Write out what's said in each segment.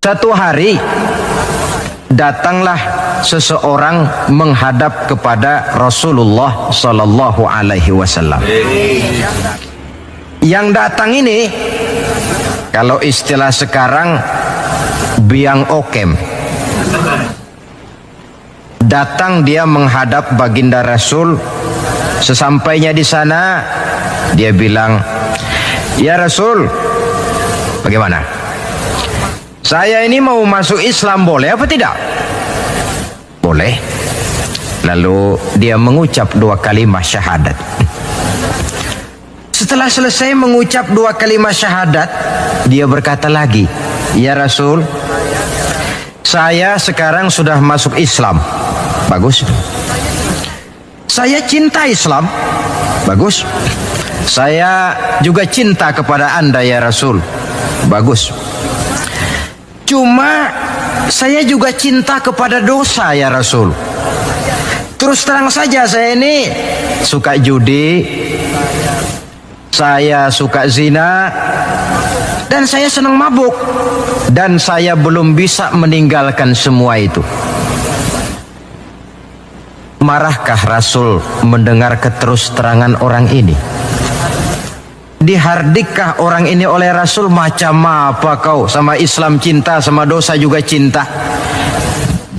Satu hari datanglah seseorang menghadap kepada Rasulullah Sallallahu Alaihi Wasallam. Yang datang ini, kalau istilah sekarang, biang okem. Datang dia menghadap baginda Rasul. Sesampainya di sana, dia bilang, "Ya Rasul, bagaimana? Saya ini mau masuk Islam, boleh apa tidak?" Boleh. Lalu dia mengucap 2 kalimat syahadat. Setelah selesai mengucap 2 kalimat syahadat, dia berkata lagi, "Ya Rasul, saya sekarang sudah masuk Islam." Bagus. "Saya cinta Islam." Bagus. "Saya juga cinta kepada Anda ya Rasul." Bagus. "Cuma saya juga cinta kepada dosa ya Rasul. Terus terang saja saya ini suka judi, saya suka zina, dan saya senang mabuk. Dan saya belum bisa meninggalkan semua itu." Marahkah Rasul mendengar keterus-terangan orang ini? Dihardikkah orang ini oleh Rasul, "Macam apa kau, sama Islam cinta, sama dosa juga cinta?"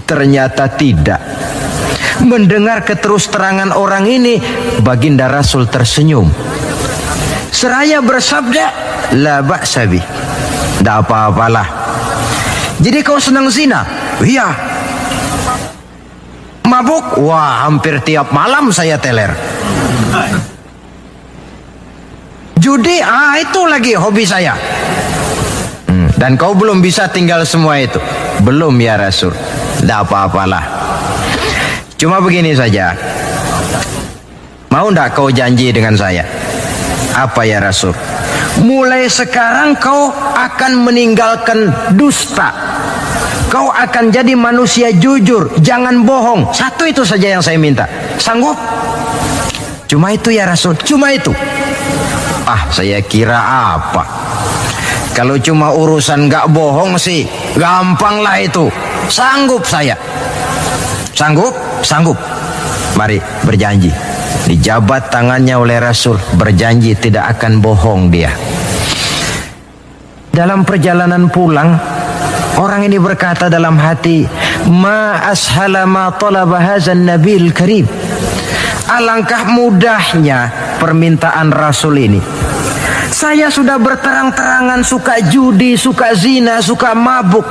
Ternyata tidak. Mendengar keterus-terangan orang ini, baginda Rasul tersenyum. Seraya bersabda, "La ba'sa bih." Tidak apa-apalah. "Jadi kau senang zina?" "Iya." "Mabuk?" "Wah, hampir tiap malam saya teler." "Judi?" Itu lagi hobi saya." "Dan kau belum bisa tinggal semua itu?" "Belum ya Rasul." "Tidak apa-apalah. Cuma begini saja. Mau tidak kau janji dengan saya?" "Apa ya Rasul?" "Mulai sekarang kau akan meninggalkan dusta. Kau akan jadi manusia jujur, jangan bohong. Satu itu saja yang saya minta. Sanggup?" "Cuma itu ya Rasul." "Cuma itu?" Saya kira apa? Kalau cuma urusan gak bohong sih, gampang lah itu. Sanggup saya." "Sanggup?" "Sanggup." "Mari berjanji." Dijabat tangannya oleh Rasul, berjanji tidak akan bohong dia. Dalam perjalanan pulang, orang ini berkata dalam hati, "Ma ashala ma talaba hadzan nabil karim." Alangkah mudahnya permintaan Rasul ini. Saya sudah berterang-terangan suka judi, suka zina, suka mabuk.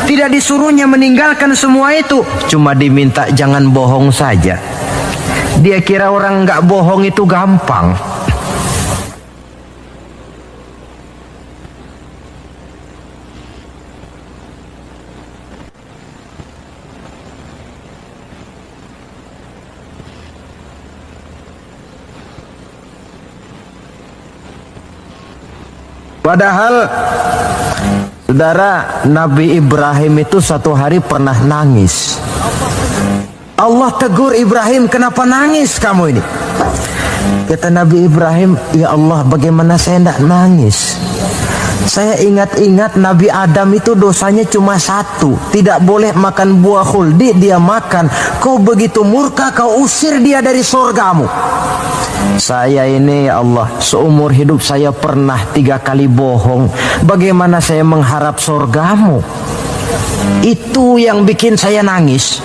Tidak disuruhnya meninggalkan semua itu, cuma diminta jangan bohong saja. Dia kira orang nggak bohong itu gampang. Padahal, saudara, Nabi Ibrahim itu satu hari pernah nangis. Allah tegur Ibrahim, "Kenapa nangis kamu ini?" Kata Nabi Ibrahim, "Ya Allah, bagaimana saya tidak nangis? Saya ingat-ingat Nabi Adam itu dosanya cuma 1, tidak boleh makan buah khuldi, dia makan. Kau begitu murka, kau usir dia dari surgamu. Saya ini ya Allah, seumur hidup saya pernah 3 kali bohong. Bagaimana saya mengharap surgamu?" Itu yang bikin saya nangis.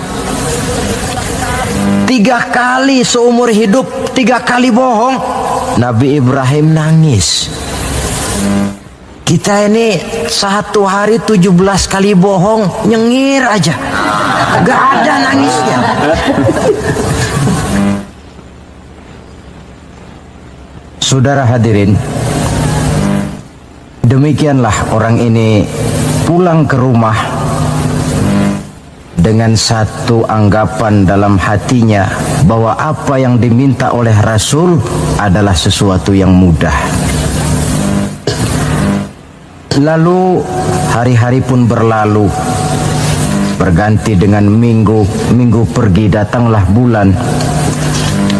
3 kali seumur hidup, 3 kali bohong. Nabi Ibrahim nangis. Kita ini 1 hari 17 kali bohong, nyengir aja, gak ada nangisnya. Saudara hadirin, demikianlah orang ini pulang ke rumah dengan satu anggapan dalam hatinya bahwa apa yang diminta oleh Rasul adalah sesuatu yang mudah. Lalu hari-hari pun berlalu, berganti dengan minggu, minggu pergi, datanglah bulan.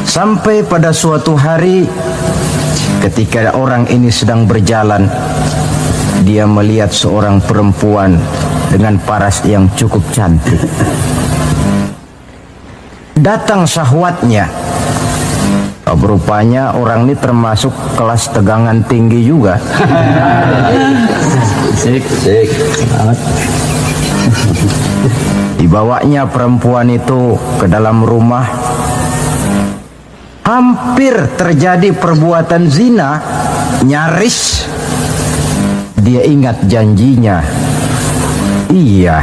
Sampai pada suatu hari ketika orang ini sedang berjalan, dia melihat seorang perempuan dengan paras yang cukup cantik. Datang syahwatnya. Rupanya orang ini termasuk kelas tegangan tinggi juga. Dibawanya perempuan itu ke dalam rumah. Hampir terjadi perbuatan zina. Nyaris dia ingat janjinya. Iya,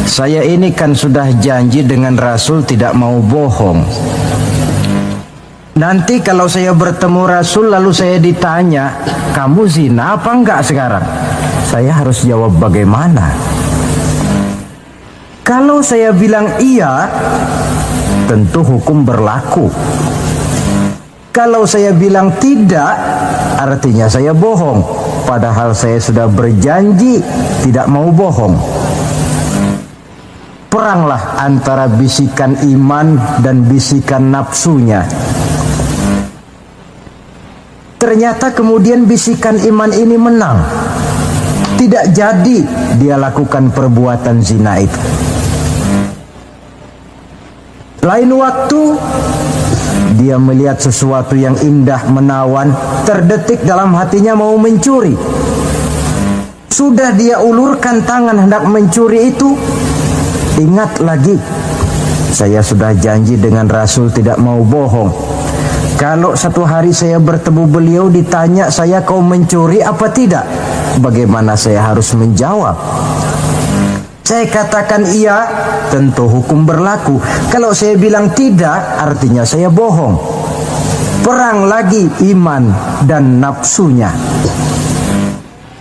saya ini kan sudah janji dengan Rasul tidak mau bohong. Nanti kalau saya bertemu Rasul lalu saya ditanya, kamu zina apa enggak sekarang? Saya harus jawab bagaimana? Kalau saya bilang iya, tentu hukum berlaku. Kalau saya bilang tidak, artinya saya bohong. Padahal saya sudah berjanji tidak mau bohong. Peranglah antara bisikan iman dan bisikan nafsunya. Ternyata kemudian bisikan iman ini menang. Tidak jadi dia lakukan perbuatan zina itu. Lain waktu dia melihat sesuatu yang indah menawan, terdetik dalam hatinya mau mencuri. Sudah dia ulurkan tangan hendak mencuri itu, ingat lagi, saya sudah janji dengan Rasul tidak mau bohong. Kalau satu hari saya bertemu beliau ditanya saya kau mencuri apa tidak, bagaimana saya harus menjawab? Saya katakan iya, tentu hukum berlaku. Kalau saya bilang tidak, artinya saya bohong. Perang lagi iman dan nafsunya.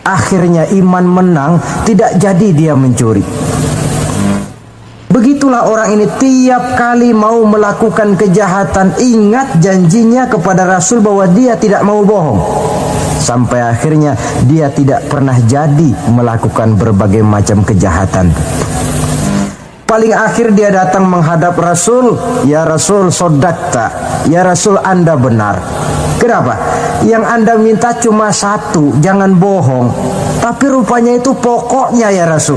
Akhirnya iman menang, tidak jadi dia mencuri. Begitulah orang ini tiap kali mau melakukan kejahatan, ingat janjinya kepada Rasul bahwa dia tidak mau bohong. Sampai akhirnya dia tidak pernah jadi melakukan berbagai macam kejahatan. Paling akhir dia datang menghadap Rasul, ya Rasul sodakta, ya Rasul Anda benar. Kenapa? Yang Anda minta cuma satu, jangan bohong. Tapi rupanya itu pokoknya ya Rasul.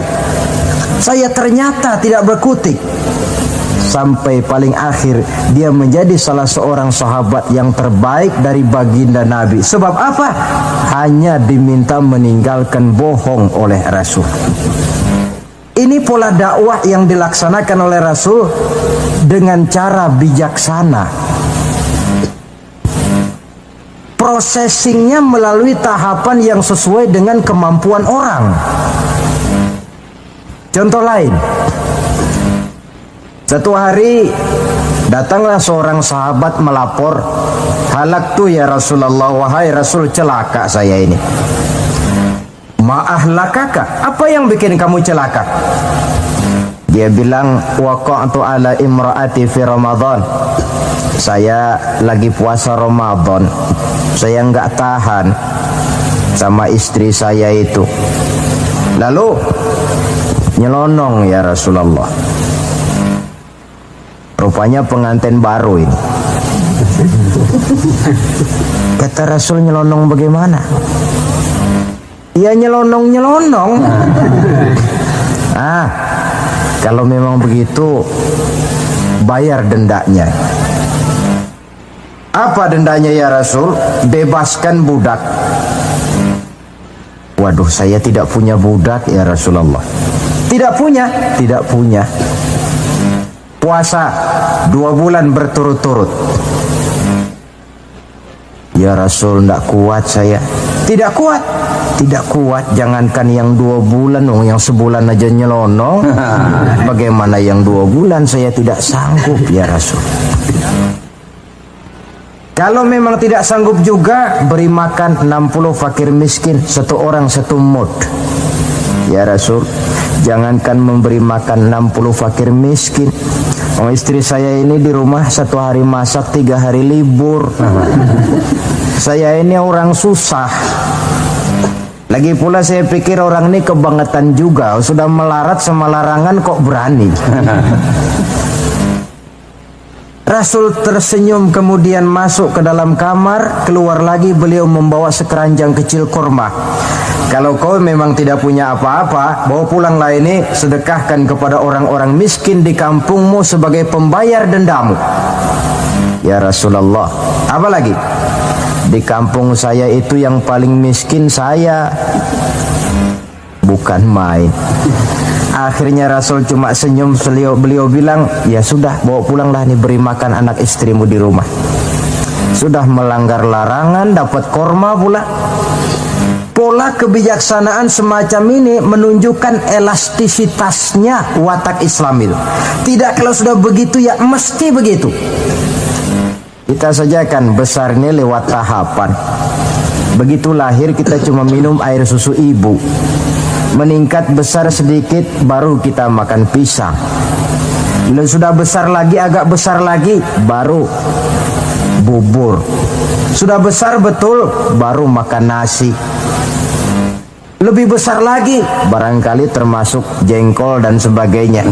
Saya ternyata tidak berkutik. Sampai paling akhir dia menjadi salah seorang sahabat yang terbaik dari baginda Nabi. Sebab apa? Hanya diminta meninggalkan bohong oleh Rasul. Ini pola dakwah yang dilaksanakan oleh Rasul dengan cara bijaksana. Processingnya melalui tahapan yang sesuai dengan kemampuan orang. Contoh lain, satu hari datanglah seorang sahabat melapor, halaktu ya Rasulullah, wahai Rasul celaka saya ini. Ma'ahlakaka, apa yang bikin kamu celaka? Dia bilang, waqa'tu ala imra'ati fi Ramadan. Saya lagi puasa Ramadan, saya nggak tahan sama istri saya itu. Lalu nyelonong ya Rasulullah. Rupanya pengantin baru ini. Kata Rasul, nyelonong bagaimana? Ya nyelonong-nyelonong. Kalau memang begitu, bayar dendanya. Apa dendanya ya Rasul? Bebaskan budak. Waduh, saya tidak punya budak ya Rasulullah. Tidak punya? Tidak punya. Puasa 2 bulan berturut-turut. Ya Rasul, tidak kuat saya. Tidak kuat? Tidak kuat. Jangankan yang 2 bulan, yang sebulan aja nyelonong. Bagaimana yang 2 bulan? Saya tidak sanggup ya Rasul. Kalau memang tidak sanggup juga, beri makan 60 fakir miskin, 1 orang 1 mud. Ya Rasul, jangankan memberi makan 60 fakir miskin, istri saya ini di rumah 1 hari masak, 3 hari libur. Saya ini orang susah. Lagi pula saya pikir orang ini kebangetan juga, sudah melarat sama larangan kok berani. Rasul tersenyum kemudian masuk ke dalam kamar. Keluar lagi beliau membawa sekeranjang kecil kurma. Kalau kau memang tidak punya apa-apa, bawa pulanglah ini, sedekahkan kepada orang-orang miskin di kampungmu sebagai pembayar dendamu. Ya Rasulullah, apa lagi? Di kampung saya itu yang paling miskin saya. Bukan main. Akhirnya Rasul cuma senyum, beliau bilang, ya sudah, bawa pulanglah nih, beri makan anak istrimu di rumah. Sudah melanggar larangan, dapat korma pula. Pola kebijaksanaan semacam ini menunjukkan elastisitasnya watak Islam itu. Tidak kalau sudah begitu ya mesti begitu. Kita saja kan besarnya lewat tahapan. Begitu lahir kita cuma minum air susu ibu. Meningkat besar sedikit baru kita makan pisang. Bila sudah besar lagi, agak besar lagi, baru bubur. Sudah besar betul, baru makan nasi. Lebih besar lagi, barangkali termasuk jengkol dan sebagainya.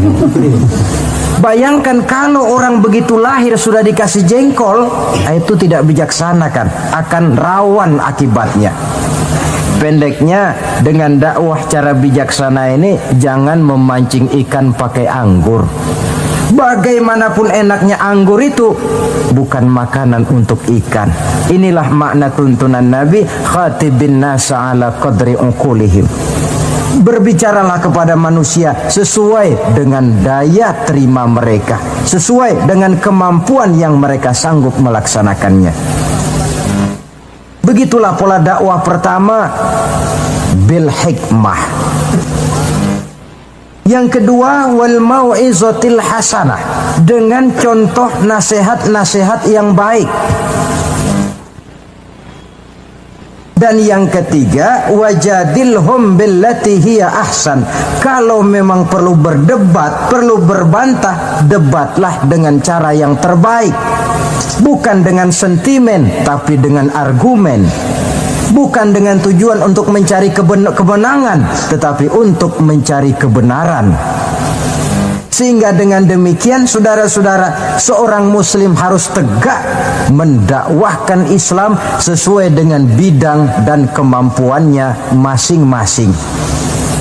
Bayangkan kalau orang begitu lahir sudah dikasih jengkol, itu tidak bijaksana kan, akan rawan akibatnya. Pendeknya, dengan dakwah cara bijaksana ini, jangan memancing ikan pakai anggur. Bagaimanapun enaknya anggur itu bukan makanan untuk ikan. Inilah makna tuntunan Nabi, khatibin nasa ala qadri uqulihim. Berbicaralah kepada manusia sesuai dengan daya terima mereka, sesuai dengan kemampuan yang mereka sanggup melaksanakannya. Begitulah pola dakwah pertama, bil hikmah. Yang kedua, wal mau'izatil hasanah, dengan contoh nasihat-nasihat yang baik. Dan yang ketiga, wajadilhum billati hiya ahsan. Kalau memang perlu berdebat, perlu berbantah, debatlah dengan cara yang terbaik. Bukan dengan sentimen, tapi dengan argumen. Bukan dengan tujuan untuk mencari kebenangan, tetapi untuk mencari kebenaran. Sehingga dengan demikian, saudara-saudara, seorang muslim harus tegak mendakwahkan Islam sesuai dengan bidang dan kemampuannya masing-masing.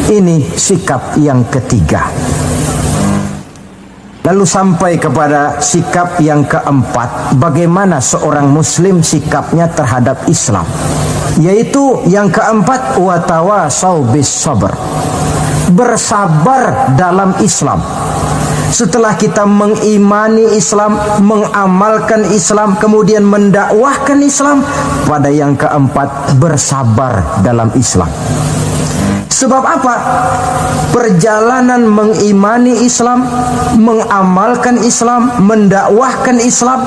Ini sikap yang ketiga. Lalu sampai kepada sikap yang keempat, bagaimana seorang muslim sikapnya terhadap Islam. Yaitu yang keempat, watawasau bis sabr, bersabar dalam Islam. Setelah kita mengimani Islam, mengamalkan Islam, kemudian mendakwahkan Islam, pada yang keempat, bersabar dalam Islam. Sebab apa? Perjalanan mengimani Islam, mengamalkan Islam, mendakwahkan Islam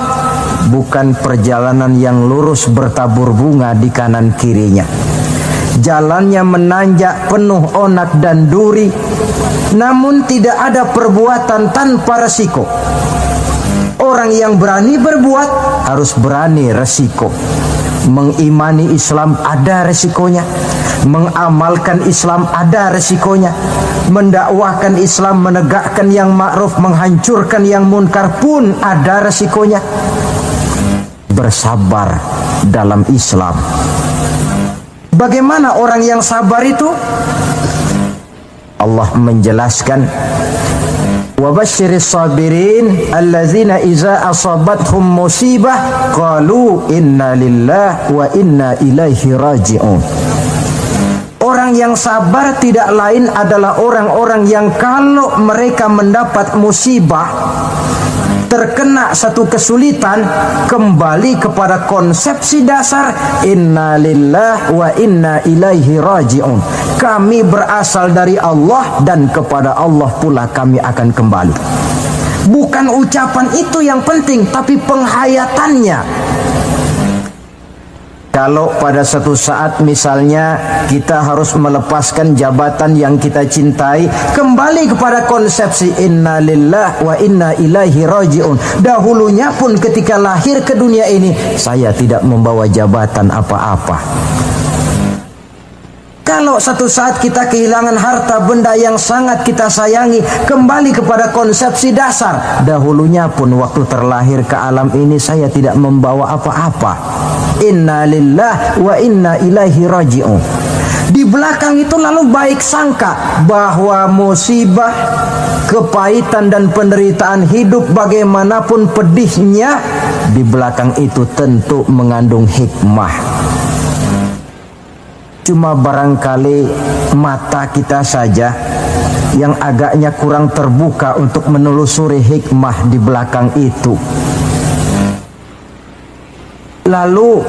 bukan perjalanan yang lurus bertabur bunga di kanan kirinya. Jalannya menanjak, penuh onak dan duri. Namun tidak ada perbuatan tanpa resiko. Orang yang berani berbuat harus berani resiko. Mengimani Islam ada resikonya, mengamalkan Islam ada resikonya, mendakwahkan Islam, menegakkan yang ma'ruf, menghancurkan yang munkar pun ada resikonya. Bersabar dalam Islam. Bagaimana orang yang sabar itu? Allah menjelaskan, wabasyiris sabirin allazina iza asabathum musibah qalu inna lillahi wa inna ilaihi raji'un. Orang yang sabar tidak lain adalah orang-orang yang kalau mereka mendapat musibah, terkena satu kesulitan, kembali kepada konsepsi dasar inna lillahi wa inna ilaihi raji'un. Kami berasal dari Allah dan kepada Allah pula kami akan kembali. Bukan ucapan itu yang penting, tapi penghayatannya. Kalau pada satu saat misalnya kita harus melepaskan jabatan yang kita cintai, kembali kepada konsepsi inna lillahi wa inna ilaihi raji'un. Dahulunya pun ketika lahir ke dunia ini, saya tidak membawa jabatan apa-apa. kalau satu saat kita kehilangan harta benda yang sangat kita sayangi, kembali kepada konsepsi dasar. Dahulunya pun waktu terlahir ke alam ini saya tidak membawa apa-apa. Inna lillahi wa inna ilaihi raji'un. Di belakang itu lalu baik sangka bahwa musibah, kepahitan dan penderitaan hidup bagaimanapun pedihnya, di belakang itu tentu mengandung hikmah. Cuma barangkali mata kita saja yang agaknya kurang terbuka untuk menelusuri hikmah di belakang itu. Lalu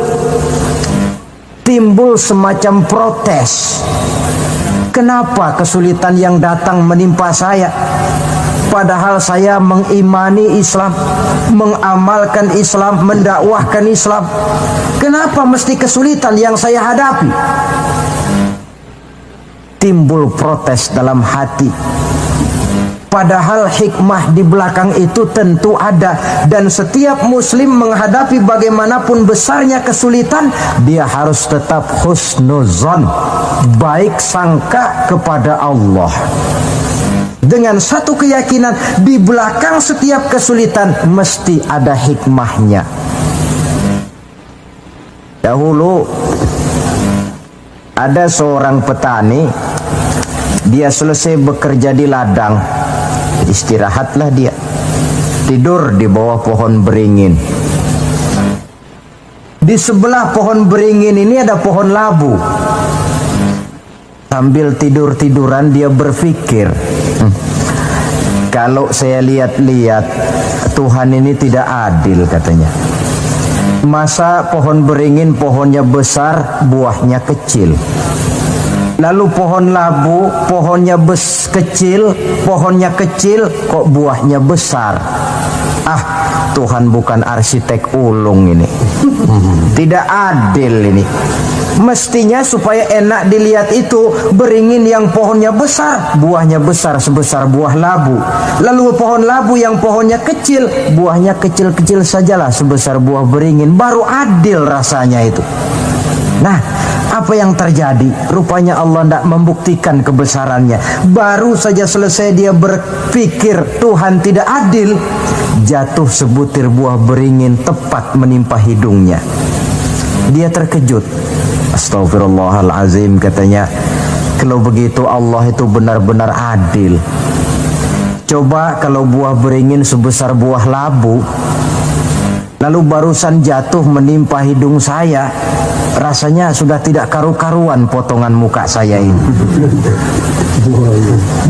timbul semacam protes. Kenapa kesulitan yang datang menimpa saya? Padahal saya mengimani Islam, mengamalkan Islam, mendakwahkan Islam. Kenapa mesti kesulitan yang saya hadapi? Timbul protes dalam hati. Padahal hikmah di belakang itu tentu ada. Dan setiap muslim menghadapi bagaimanapun besarnya kesulitan, dia harus tetap husnuzon, baik sangka kepada Allah, dengan satu keyakinan di belakang setiap kesulitan mesti ada hikmahnya. Dahulu ada seorang petani, dia selesai bekerja di ladang, istirahatlah dia, tidur di bawah pohon beringin. Di sebelah pohon beringin ini ada pohon labu. Sambil tidur-tiduran dia berpikir, kalau saya lihat-lihat Tuhan ini tidak adil, katanya. Masa pohon beringin pohonnya besar, buahnya kecil. Lalu pohon labu pohonnya kecil, pohonnya kecil, kok buahnya besar. Ah, Tuhan bukan arsitek ulung ini. Tidak adil ini. Mestinya supaya enak dilihat itu beringin yang pohonnya besar, buahnya besar sebesar buah labu. Lalu pohon labu yang pohonnya kecil, buahnya kecil-kecil sajalah sebesar buah beringin. Baru adil rasanya itu. Nah, apa yang terjadi? Rupanya Allah tidak membuktikan kebesarannya. Baru saja selesai dia berpikir Tuhan tidak adil, jatuh sebutir buah beringin tepat menimpa hidungnya. Dia terkejut. Astagfirullahalazim, katanya. Kalau begitu Allah itu benar-benar adil. Coba kalau buah beringin sebesar buah labu, lalu barusan jatuh menimpa hidung saya, rasanya sudah tidak karu-karuan potongan muka saya ini.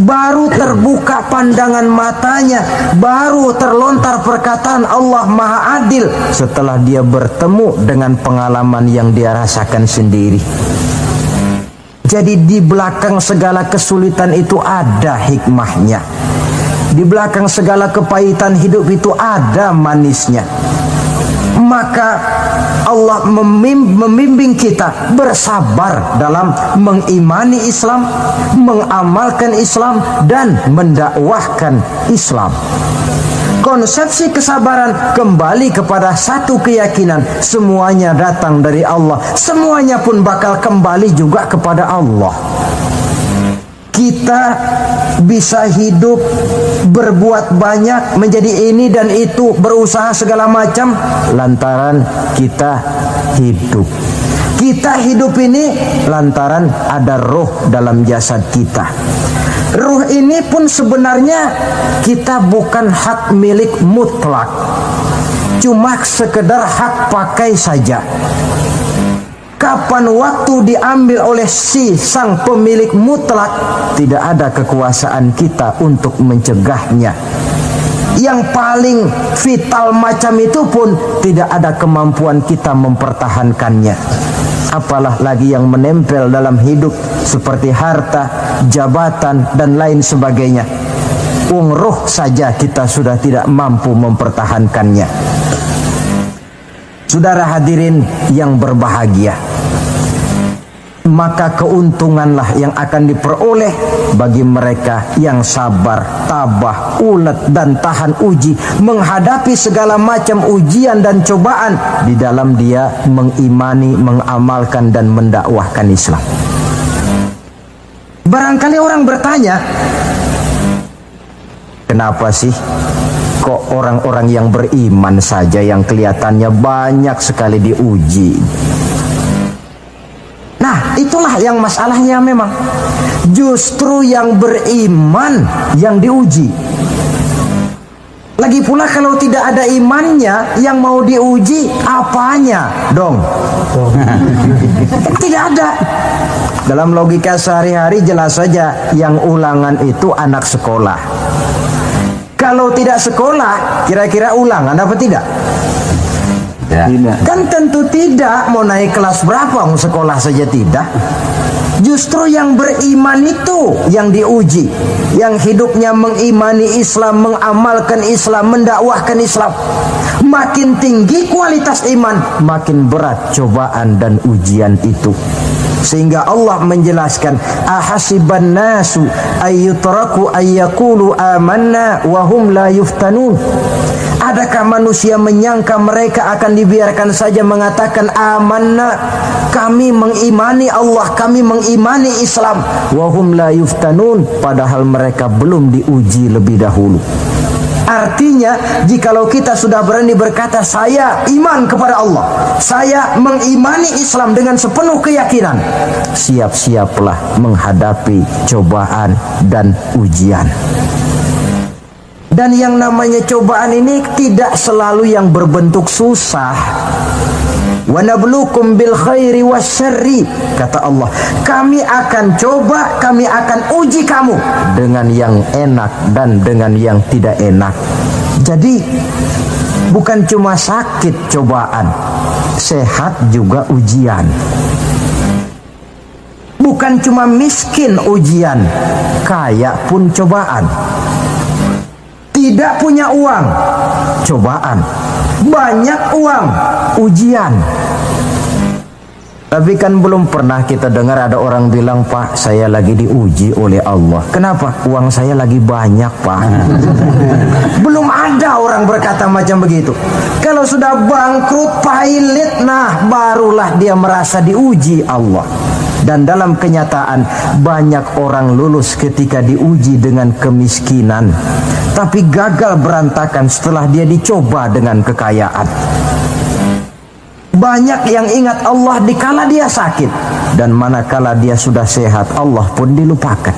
Baru terbuka pandangan matanya, baru terlontar perkataan Allah Maha Adil setelah dia bertemu dengan pengalaman yang dia rasakan sendiri. Jadi di belakang segala kesulitan itu ada hikmahnya. Di belakang segala kepahitan hidup itu ada manisnya. Maka Allah membimbing kita bersabar dalam mengimani Islam, mengamalkan Islam, dan mendakwahkan Islam. Konsepsi kesabaran kembali kepada satu keyakinan, semuanya datang dari Allah, semuanya pun bakal kembali juga kepada Allah. Kita bisa hidup, berbuat banyak, menjadi ini dan itu, berusaha segala macam lantaran kita hidup. Kita hidup ini lantaran ada roh dalam jasad kita. Ruh ini pun sebenarnya kita bukan hak milik mutlak, cuma sekedar hak pakai saja. Kapan waktu diambil oleh si sang pemilik mutlak, tidak ada kekuasaan kita untuk mencegahnya. Yang paling vital macam itu pun tidak ada kemampuan kita mempertahankannya. Apalah lagi yang menempel dalam hidup seperti harta, jabatan, dan lain sebagainya. Roh saja kita sudah tidak mampu mempertahankannya. Saudara hadirin yang berbahagia, maka keuntunganlah yang akan diperoleh bagi mereka yang sabar, tabah, ulet, dan tahan uji menghadapi segala macam ujian dan cobaan di dalam dia mengimani, mengamalkan, dan mendakwahkan Islam. Barangkali orang bertanya, kenapa sih kok orang-orang yang beriman saja yang kelihatannya banyak sekali diuji? Nah, itulah yang masalahnya memang. Justru yang beriman yang diuji. Lagi pula kalau tidak ada imannya, yang mau diuji apanya dong? Tidak ada. Dalam logika sehari-hari jelas saja yang ulangan itu anak sekolah. Kalau tidak sekolah, kira-kira ulangan apa tidak? Ya. Kan tentu tidak. Mau naik kelas berapa, mau sekolah saja tidak. Justru yang beriman itu yang diuji, yang hidupnya mengimani Islam, mengamalkan Islam, mendakwahkan Islam. Makin tinggi kualitas iman, makin berat cobaan dan ujian itu. Sehingga Allah menjelaskan, ahasiban nasu ayyutraku ayyakulu amanna wa hum la yuftanun. Adakah manusia menyangka mereka akan dibiarkan saja mengatakan amanna, kami mengimani Allah, kami mengimani Islam, wa hum la yuftanun, padahal mereka belum diuji lebih dahulu. Artinya, jikalau kita sudah berani berkata saya iman kepada Allah, saya mengimani Islam dengan sepenuh keyakinan, siap-siaplah menghadapi cobaan dan ujian. Dan yang namanya cobaan ini tidak selalu yang berbentuk susah. Wa nabluukum bil khairi wasyarri, kata Allah, kami akan coba, kami akan uji kamu dengan yang enak dan dengan yang tidak enak. Jadi bukan cuma sakit cobaan, sehat juga ujian. Bukan cuma miskin ujian, kaya pun cobaan. Tidak punya uang, cobaan. Banyak uang, ujian. Tapi kan belum pernah kita dengar ada orang bilang, Pak, saya lagi diuji oleh Allah. Kenapa? Uang saya lagi banyak, Pak. Belum ada orang berkata macam begitu. Kalau sudah bangkrut, pailit, nah barulah dia merasa diuji Allah. Dan dalam kenyataan banyak orang lulus ketika diuji dengan kemiskinan, tapi gagal berantakan setelah dia dicoba dengan kekayaan. Banyak yang ingat Allah dikala dia sakit, dan manakala dia sudah sehat, Allah pun dilupakan.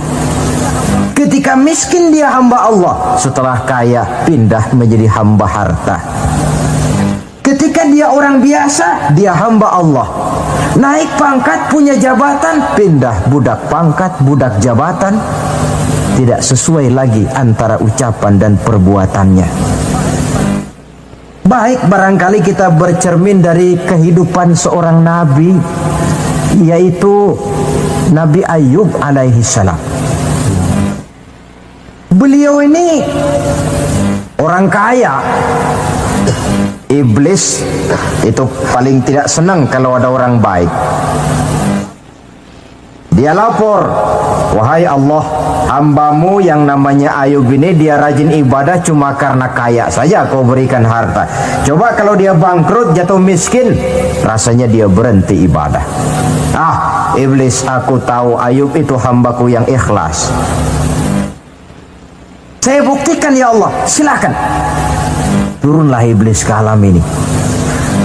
Ketika miskin dia hamba Allah, setelah kaya pindah menjadi hamba harta. Ketika dia orang biasa, dia hamba Allah. Naik pangkat, punya jabatan, pindah budak pangkat, budak jabatan. Tidak sesuai lagi antara ucapan dan perbuatannya. Baik, barangkali kita bercermin dari kehidupan seorang nabi, yaitu Nabi Ayub alaihi salam. Beliau ini orang kaya. Iblis itu paling tidak senang kalau ada orang baik. Dia lapor, wahai Allah, hambamu yang namanya Ayub ini dia rajin ibadah cuma karena kaya saja kau berikan harta. Coba kalau dia bangkrut, jatuh miskin, rasanya dia berhenti ibadah. Ah, Iblis, aku tahu Ayub itu hambaku yang ikhlas. Saya buktikan ya Allah, silakan. Turunlah iblis ke alam ini.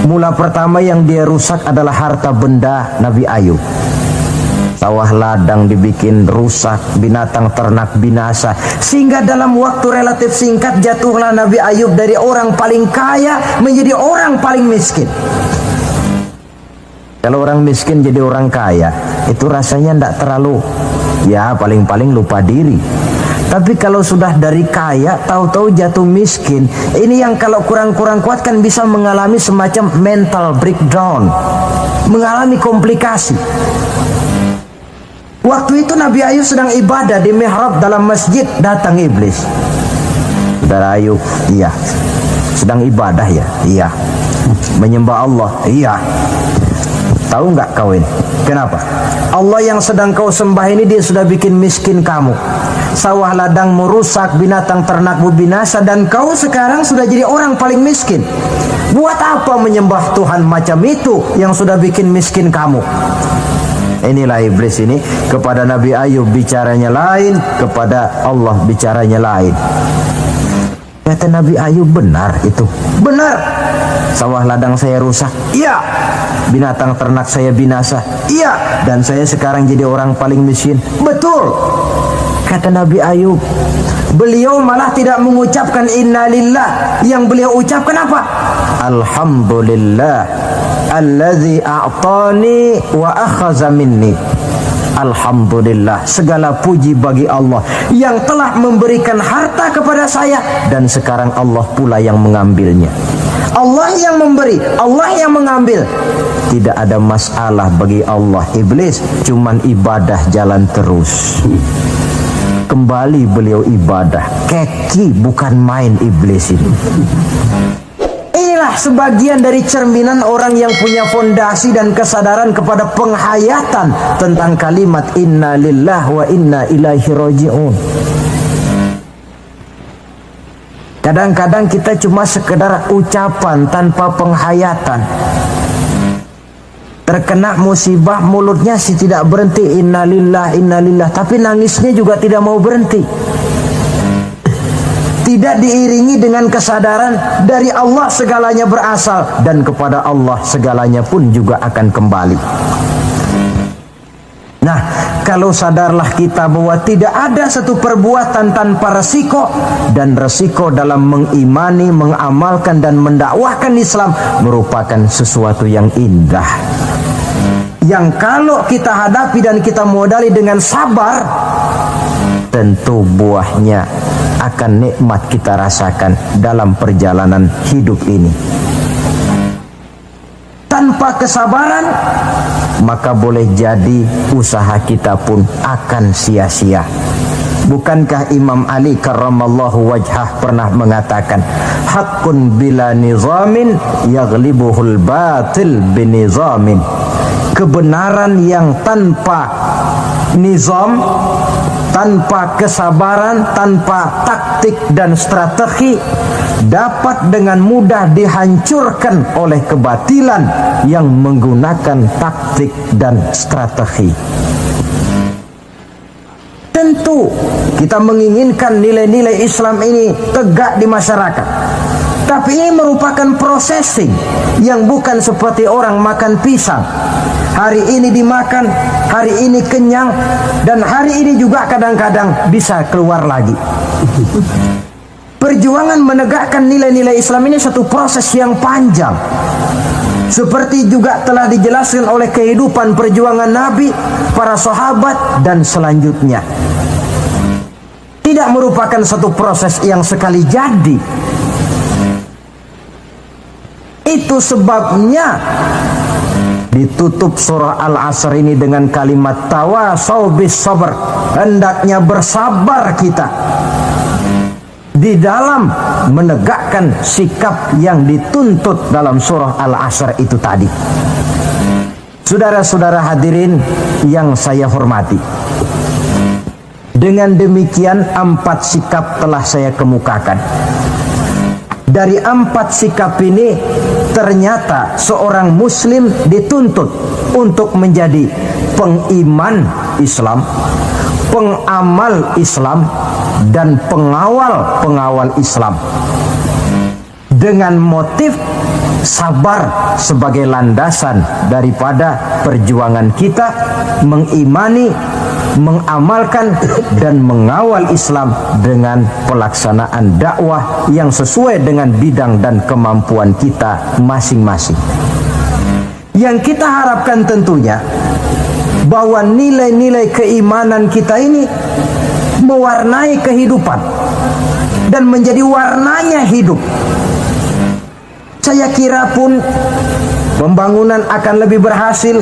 Mula pertama yang dia rusak adalah harta benda Nabi Ayub. Sawah ladang dibikin rusak, binatang ternak binasa. Sehingga dalam waktu relatif singkat jatuhlah Nabi Ayub dari orang paling kaya menjadi orang paling miskin. Kalau orang miskin jadi orang kaya, itu rasanya tidak terlalu, ya paling-paling lupa diri. Tapi kalau sudah dari kaya, tahu-tahu jatuh miskin, ini yang kalau kurang-kurang kuat kan bisa mengalami semacam mental breakdown, mengalami komplikasi. Waktu itu Nabi Ayub sedang ibadah di mihrab dalam masjid, datang iblis. Saudara Ayub, iya. Sedang ibadah ya? Iya. Menyembah Allah? Iya. Tahu nggak kau ini? Kenapa? Allah yang sedang kau sembah ini dia sudah bikin miskin kamu. Sawah ladangmu rusak, binatang ternakmu binasa, dan kau sekarang sudah jadi orang paling miskin. Buat apa menyembah Tuhan macam itu yang sudah bikin miskin kamu? Inilah iblis ini, kepada Nabi Ayub bicaranya lain, kepada Allah bicaranya lain. Kata Nabi Ayub, benar itu. Benar. Sawah ladang saya rusak. Iya. Binatang ternak saya binasa. Iya. Dan saya sekarang jadi orang paling miskin. Betul. Kata Nabi Ayub, beliau malah tidak mengucapkan innalillah. Yang beliau ucapkan apa? Alhamdulillah alladzi a'tani wa akhadha minni. Alhamdulillah, segala puji bagi Allah yang telah memberikan harta kepada saya dan sekarang Allah pula yang mengambilnya. Allah yang memberi, Allah yang mengambil. Tidak ada masalah bagi Allah. Iblis cuman ibadah jalan terus. Kembali beliau ibadah. Keki bukan main iblis ini. Inilah sebagian dari cerminan orang yang punya fondasi dan kesadaran kepada penghayatan tentang kalimat inna lillah wa inna ilaihi raji'un. Kadang-kadang kita cuma sekedar ucapan tanpa penghayatan. Terkena musibah, mulutnya sih tidak berhenti innalillah, innalillah, tapi nangisnya juga tidak mau berhenti. Tidak diiringi dengan kesadaran dari Allah segalanya berasal dan kepada Allah segalanya pun juga akan kembali. Nah, kalau sadarlah kita bahwa tidak ada satu perbuatan tanpa resiko, dan resiko dalam mengimani, mengamalkan dan mendakwahkan Islam merupakan sesuatu yang indah, yang kalau kita hadapi dan kita modali dengan sabar, tentu buahnya akan nikmat kita rasakan dalam perjalanan hidup ini. Tanpa kesabaran, maka boleh jadi usaha kita pun akan sia-sia. Bukankah Imam Ali karramallahu wajhah pernah mengatakan, haqqun bila nizamin yaghlibuhul batil binizamin. Kebenaran yang tanpa nizam, tanpa kesabaran, tanpa taktik dan strategi, dapat dengan mudah dihancurkan oleh kebatilan yang menggunakan taktik dan strategi. Tentu kita menginginkan nilai-nilai Islam ini tegak di masyarakat, tapi ini merupakan processing yang bukan seperti orang makan pisang. Hari ini dimakan, hari ini kenyang, dan hari ini juga kadang-kadang bisa keluar lagi. Perjuangan menegakkan nilai-nilai Islam ini satu proses yang panjang. Seperti juga telah dijelaskan oleh kehidupan perjuangan Nabi, para sahabat, dan selanjutnya. Tidak merupakan satu proses yang sekali jadi. Itu sebabnya ditutup surah Al-Asr ini dengan kalimat tawasau bis sabr. Hendaknya bersabar kita di dalam menegakkan sikap yang dituntut dalam surah Al-Asr itu tadi. Saudara-saudara hadirin yang saya hormati, dengan demikian 4 sikap telah saya kemukakan. Dari 4 sikap ini ternyata seorang muslim dituntut untuk menjadi pengiman Islam, pengamal Islam, dan pengawal Islam, dengan motif sabar sebagai landasan daripada perjuangan kita mengimani, mengamalkan dan mengawal Islam dengan pelaksanaan dakwah yang sesuai dengan bidang dan kemampuan kita masing-masing. Yang kita harapkan tentunya bahwa nilai-nilai keimanan kita ini mewarnai kehidupan dan menjadi warnanya hidup. Saya kira pun pembangunan akan lebih berhasil,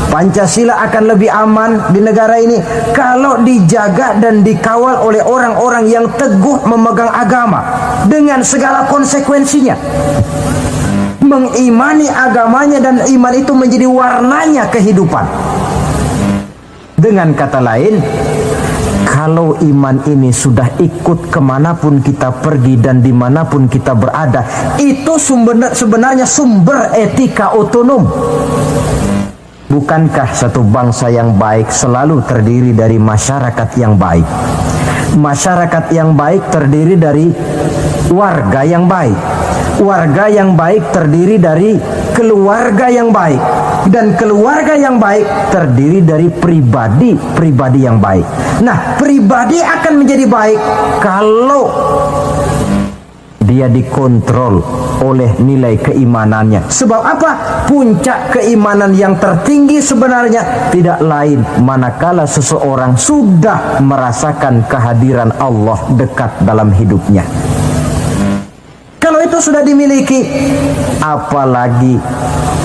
Pancasila akan lebih aman di negara ini kalau dijaga dan dikawal oleh orang-orang yang teguh memegang agama dengan segala konsekuensinya. Mengimani agamanya dan iman itu menjadi warnanya kehidupan. Dengan kata lain, kalau iman ini sudah ikut kemanapun kita pergi dan dimanapun kita berada, itu sebenarnya sumber etika otonom. Bukankah satu bangsa yang baik selalu terdiri dari masyarakat yang baik? Masyarakat yang baik terdiri dari warga yang baik. Warga yang baik terdiri dari keluarga yang baik. Dan keluarga yang baik terdiri dari pribadi yang baik. Nah, pribadi akan menjadi baik kalau dia dikontrol oleh nilai keimanannya. Sebab apa? Puncak keimanan yang tertinggi sebenarnya tidak lain manakala seseorang sudah merasakan kehadiran Allah dekat dalam hidupnya. Kalau itu sudah dimiliki, apalagi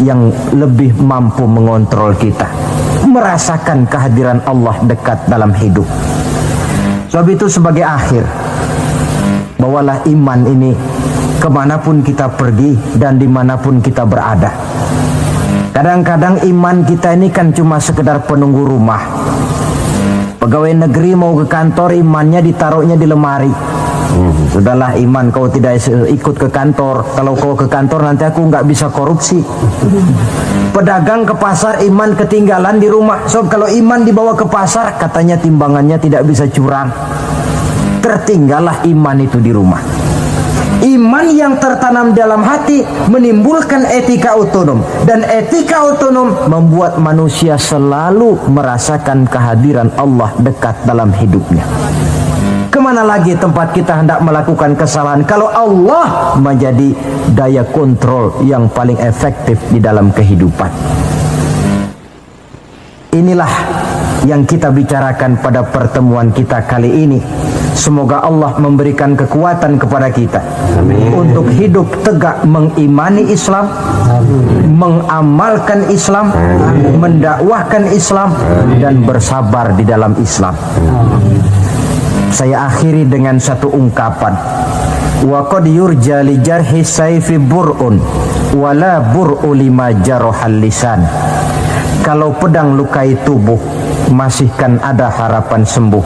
yang lebih mampu mengontrol kita, merasakan kehadiran Allah dekat dalam hidup. Sebab itu sebagai akhir, bawalah iman ini kemanapun kita pergi dan dimanapun kita berada. Kadang-kadang iman kita ini kan cuma sekedar penunggu rumah. Pegawai negeri mau ke kantor, imannya ditaruhnya di lemari. Sudahlah iman, kau tidak ikut ke kantor. Kalau kau ke kantor nanti aku nggak bisa korupsi. Pedagang ke pasar, iman ketinggalan di rumah. So kalau iman dibawa ke pasar, katanya timbangannya tidak bisa curang. Tertinggallah iman itu di rumah. Iman yang tertanam dalam hati menimbulkan etika otonom, dan etika otonom membuat manusia selalu merasakan kehadiran Allah dekat dalam hidupnya. Kemana lagi tempat kita hendak melakukan kesalahan kalau Allah menjadi daya kontrol yang paling efektif di dalam kehidupan? Inilah yang kita bicarakan pada pertemuan kita kali ini. Semoga Allah memberikan kekuatan kepada kita. Amin. Untuk hidup tegak mengimani Islam, mengamalkan Islam, mendakwahkan Islam, dan bersabar di dalam Islam. Saya akhiri dengan satu ungkapan. Wa qad yurja li jarhi sayfi bur'un wala bur'u lima jarahal lisan. Kalau pedang lukai tubuh, masihkan ada harapan sembuh.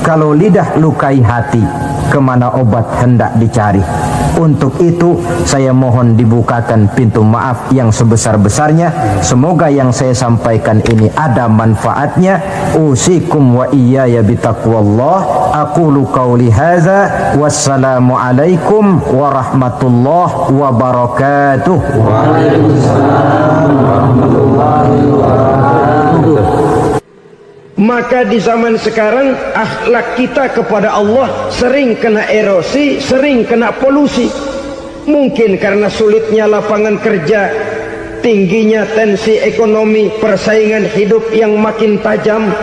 Kalau lidah lukai hati, kemana obat hendak dicari? Untuk itu saya mohon dibukakan pintu maaf yang sebesar-besarnya. Semoga yang saya sampaikan ini ada manfaatnya. Usikum wa iyaya bitaqwallah. Aqulu qawli hadza. Wassalamu alaikum warahmatullahi wabarakatuh. Waalaikumsalam warahmatullahi wabarakatuh. Maka di zaman sekarang akhlak kita kepada Allah sering kena erosi, sering kena polusi. Mungkin karena sulitnya lapangan kerja, tingginya tensi ekonomi, persaingan hidup yang makin tajam,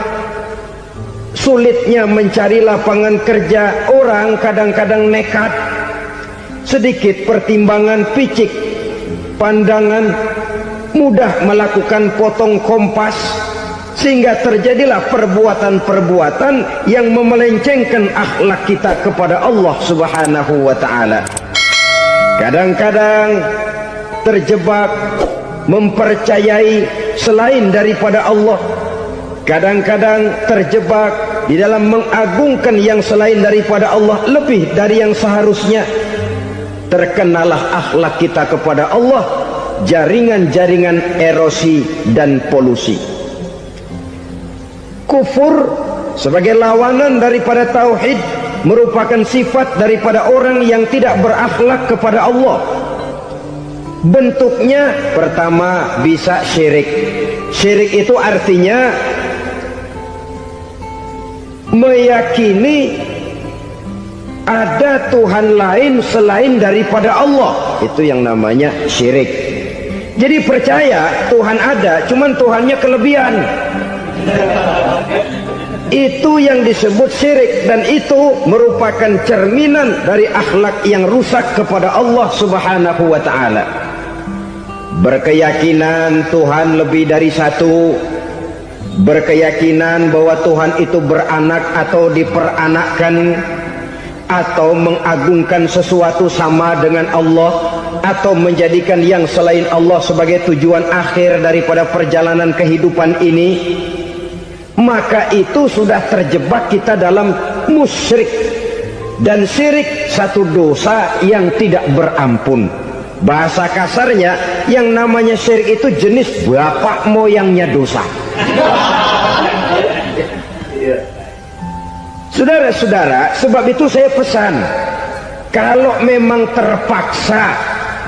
sulitnya mencari lapangan kerja, orang kadang-kadang nekat. Sedikit pertimbangan picik, pandangan, mudah melakukan potong kompas, sehingga terjadilah perbuatan-perbuatan yang memelencengkan akhlak kita kepada Allah Subhanahu wa ta'ala. Kadang-kadang terjebak mempercayai selain daripada Allah. Kadang-kadang terjebak di dalam mengagungkan yang selain daripada Allah lebih dari yang seharusnya. Terkenalah akhlak kita kepada Allah jaringan-jaringan erosi dan polusi. Kufur sebagai lawanan daripada tauhid merupakan sifat daripada orang yang tidak berakhlak kepada Allah. Bentuknya pertama bisa syirik. Syirik itu artinya meyakini ada Tuhan lain selain daripada Allah. Itu yang namanya syirik. Jadi percaya Tuhan ada, cuman Tuhannya kelebihan. Itu yang disebut syirik, dan itu merupakan cerminan dari akhlak yang rusak kepada Allah Subhanahu wa ta'ala. Berkeyakinan Tuhan lebih dari satu, berkeyakinan bahwa Tuhan itu beranak atau diperanakkan, atau mengagungkan sesuatu sama dengan Allah, atau menjadikan yang selain Allah sebagai tujuan akhir daripada perjalanan kehidupan ini, maka itu sudah terjebak kita dalam musyrik. Dan syirik satu dosa yang tidak berampun. Bahasa kasarnya, yang namanya syirik itu jenis bapak moyangnya dosa. Saudara-saudara, sebab itu saya pesan, kalau memang terpaksa,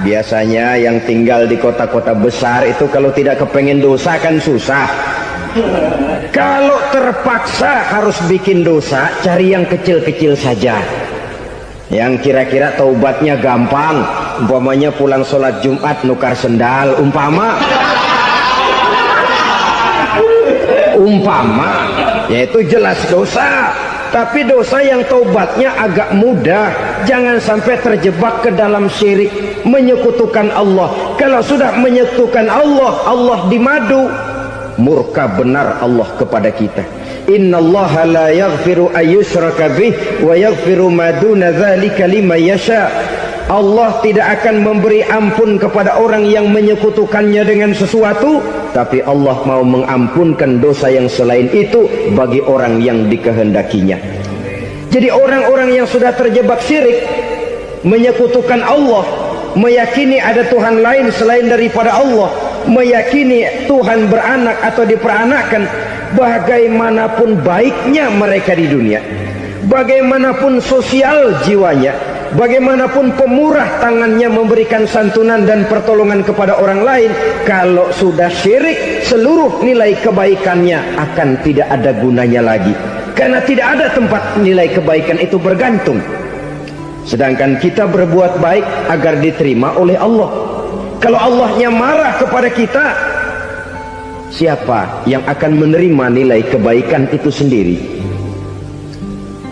biasanya yang tinggal di kota-kota besar itu kalau tidak kepengen dosa kan susah. Kalau terpaksa harus bikin dosa, cari yang kecil-kecil saja, yang kira-kira taubatnya gampang. Umpamanya pulang sholat Jumat nukar sendal, umpama, yaitu jelas dosa. Tapi dosa yang taubatnya agak mudah. Jangan sampai terjebak ke dalam syirik, menyekutukan Allah. Kalau sudah menyekutukan Allah, Allah dimadu, murka benar Allah kepada kita. Innallaha la yaghfiru ayyushraka bih wa yaghfiru ma duna dzalika liman yasha. Allah tidak akan memberi ampun kepada orang yang menyekutukannya dengan sesuatu, tapi Allah mau mengampunkan dosa yang selain itu bagi orang yang dikehendakinya. Jadi orang-orang yang sudah terjebak syirik, menyekutukan Allah, meyakini ada Tuhan lain selain daripada Allah, meyakini Tuhan beranak atau diperanakkan, bagaimanapun baiknya mereka di dunia, bagaimanapun sosial jiwanya, bagaimanapun pemurah tangannya memberikan santunan dan pertolongan kepada orang lain, kalau sudah syirik, seluruh nilai kebaikannya akan tidak ada gunanya lagi, karena tidak ada tempat nilai kebaikan itu bergantung. Sedangkan kita berbuat baik agar diterima oleh Allah. Kalau Allahnya marah kepada kita, siapa yang akan menerima nilai kebaikan itu sendiri?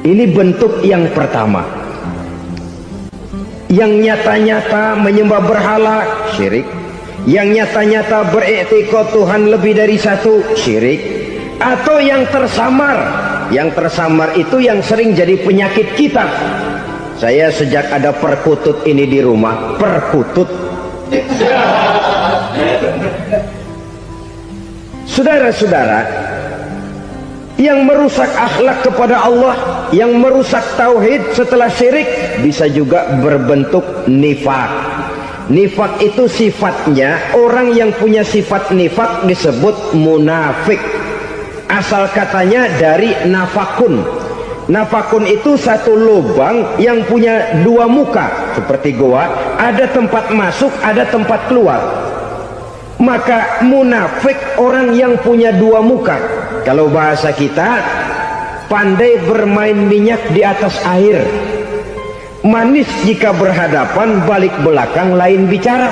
Ini bentuk yang pertama. Yang nyata-nyata menyembah berhala, syirik. Yang nyata-nyata beriktikad Tuhan lebih dari satu, syirik. Atau yang tersamar. Yang tersamar itu yang sering jadi penyakit kita. Saya sejak ada perkutut ini di rumah, perkutut. Saudara-saudara, yang merusak akhlak kepada Allah, yang merusak tauhid setelah syirik, bisa juga berbentuk nifak. Nifak itu sifatnya, orang yang punya sifat nifak disebut munafik. Asal katanya dari nafakun. Nafakun itu satu lubang yang punya dua muka, seperti goa, ada tempat masuk, ada tempat keluar. Maka munafik orang yang punya dua muka. Kalau bahasa kita, pandai bermain minyak di atas air, manis jika berhadapan, balik belakang lain bicara.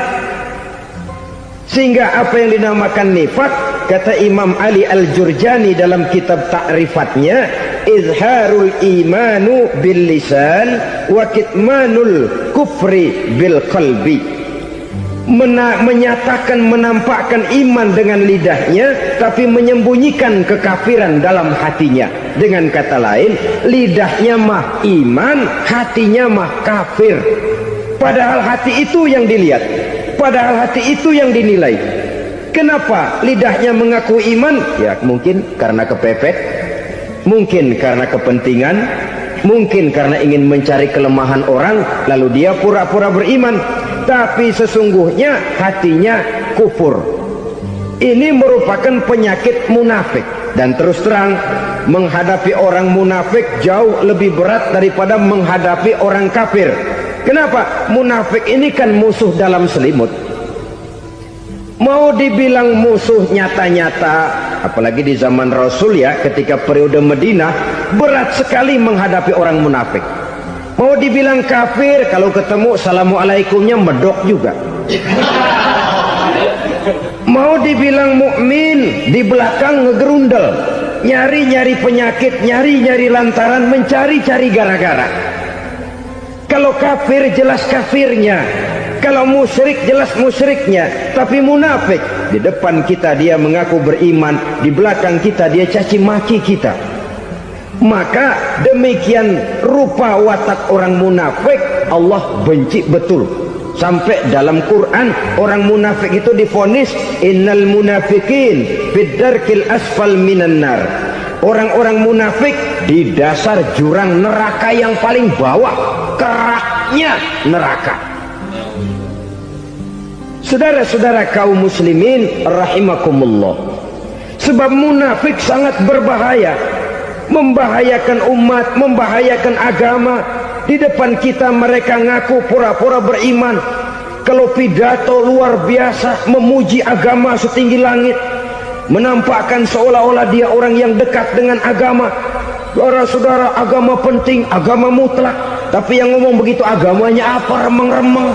Sehingga apa yang dinamakan nifak, kata Imam Ali Al-Jurjani dalam kitab ta'rifatnya, izharul imanu bil lisan wa kitmanul kufri bil qalbi. Menyatakan, menampakkan iman dengan lidahnya, tapi menyembunyikan kekafiran dalam hatinya. Dengan kata lain, lidahnya mah iman, hatinya mah kafir. Padahal hati itu yang dilihat, padahal hati itu yang dinilai. Kenapa lidahnya mengaku iman? Ya mungkin karena kepepet, mungkin karena kepentingan, mungkin karena ingin mencari kelemahan orang, lalu dia pura-pura beriman, tapi sesungguhnya hatinya kufur. Ini merupakan penyakit munafik. Dan terus terang, menghadapi orang munafik jauh lebih berat daripada menghadapi orang kafir. Kenapa? Munafik ini kan musuh dalam selimut. Mau dibilang musuh nyata-nyata, apalagi di zaman Rasul ya, ketika periode Madinah, berat sekali menghadapi orang munafik. Mau dibilang kafir, kalau ketemu assalamualaikumnya medok juga. Mau dibilang mukmin, di belakang ngegerundel, nyari-nyari penyakit, nyari-nyari lantaran, mencari-cari gara-gara. Kalau kafir jelas kafirnya, kalau musyrik jelas musyriknya. Tapi munafik, di depan kita dia mengaku beriman, di belakang kita dia caci maki kita. Maka demikian rupa watak orang munafik, Allah benci betul. Sampai dalam Quran orang munafik itu divonis innal munafikin fid darkil asfal minan nar. Orang-orang munafik di dasar jurang neraka yang paling bawah, keraknya neraka. Saudara-saudara kaum muslimin rahimakumullah, sebab munafik sangat berbahaya, membahayakan umat, membahayakan agama. Di depan kita mereka ngaku pura-pura beriman, kalau pidato luar biasa memuji agama setinggi langit, menampakkan seolah-olah dia orang yang dekat dengan agama. Saudara-saudara, agama penting, agama mutlak, tapi yang ngomong begitu agamanya apa? Remeng-remeng.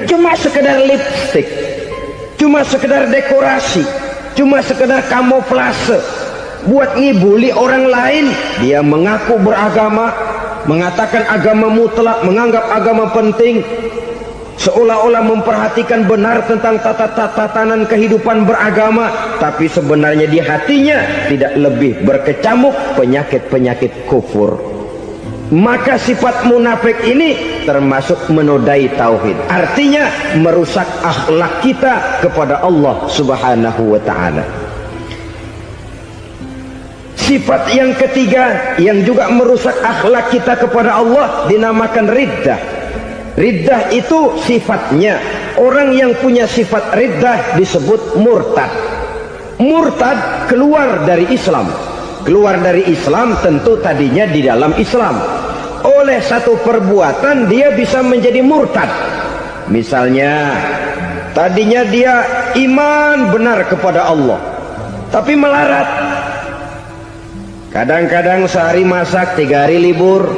Cuma sekedar lipstick, cuma sekedar dekorasi, cuma sekedar kamuflase buat ngibuli orang lain. Dia mengaku beragama, mengatakan agama mutlak, menganggap agama penting, seolah-olah memperhatikan benar tentang tatanan kehidupan beragama, tapi sebenarnya di hatinya tidak lebih berkecamuk penyakit-penyakit kufur. Maka sifat munafik ini termasuk menodai tauhid, artinya merusak akhlak kita kepada Allah Subhanahu wa ta'ala. Sifat yang ketiga yang juga merusak akhlak kita kepada Allah dinamakan riddah. Riddah itu sifatnya, orang yang punya sifat riddah disebut murtad. Murtad keluar dari Islam. Keluar dari Islam tentu tadinya di dalam Islam. Oleh satu perbuatan dia bisa menjadi murtad. Misalnya tadinya dia iman benar kepada Allah, tapi melarat. Kadang-kadang sehari masak, 3 hari libur.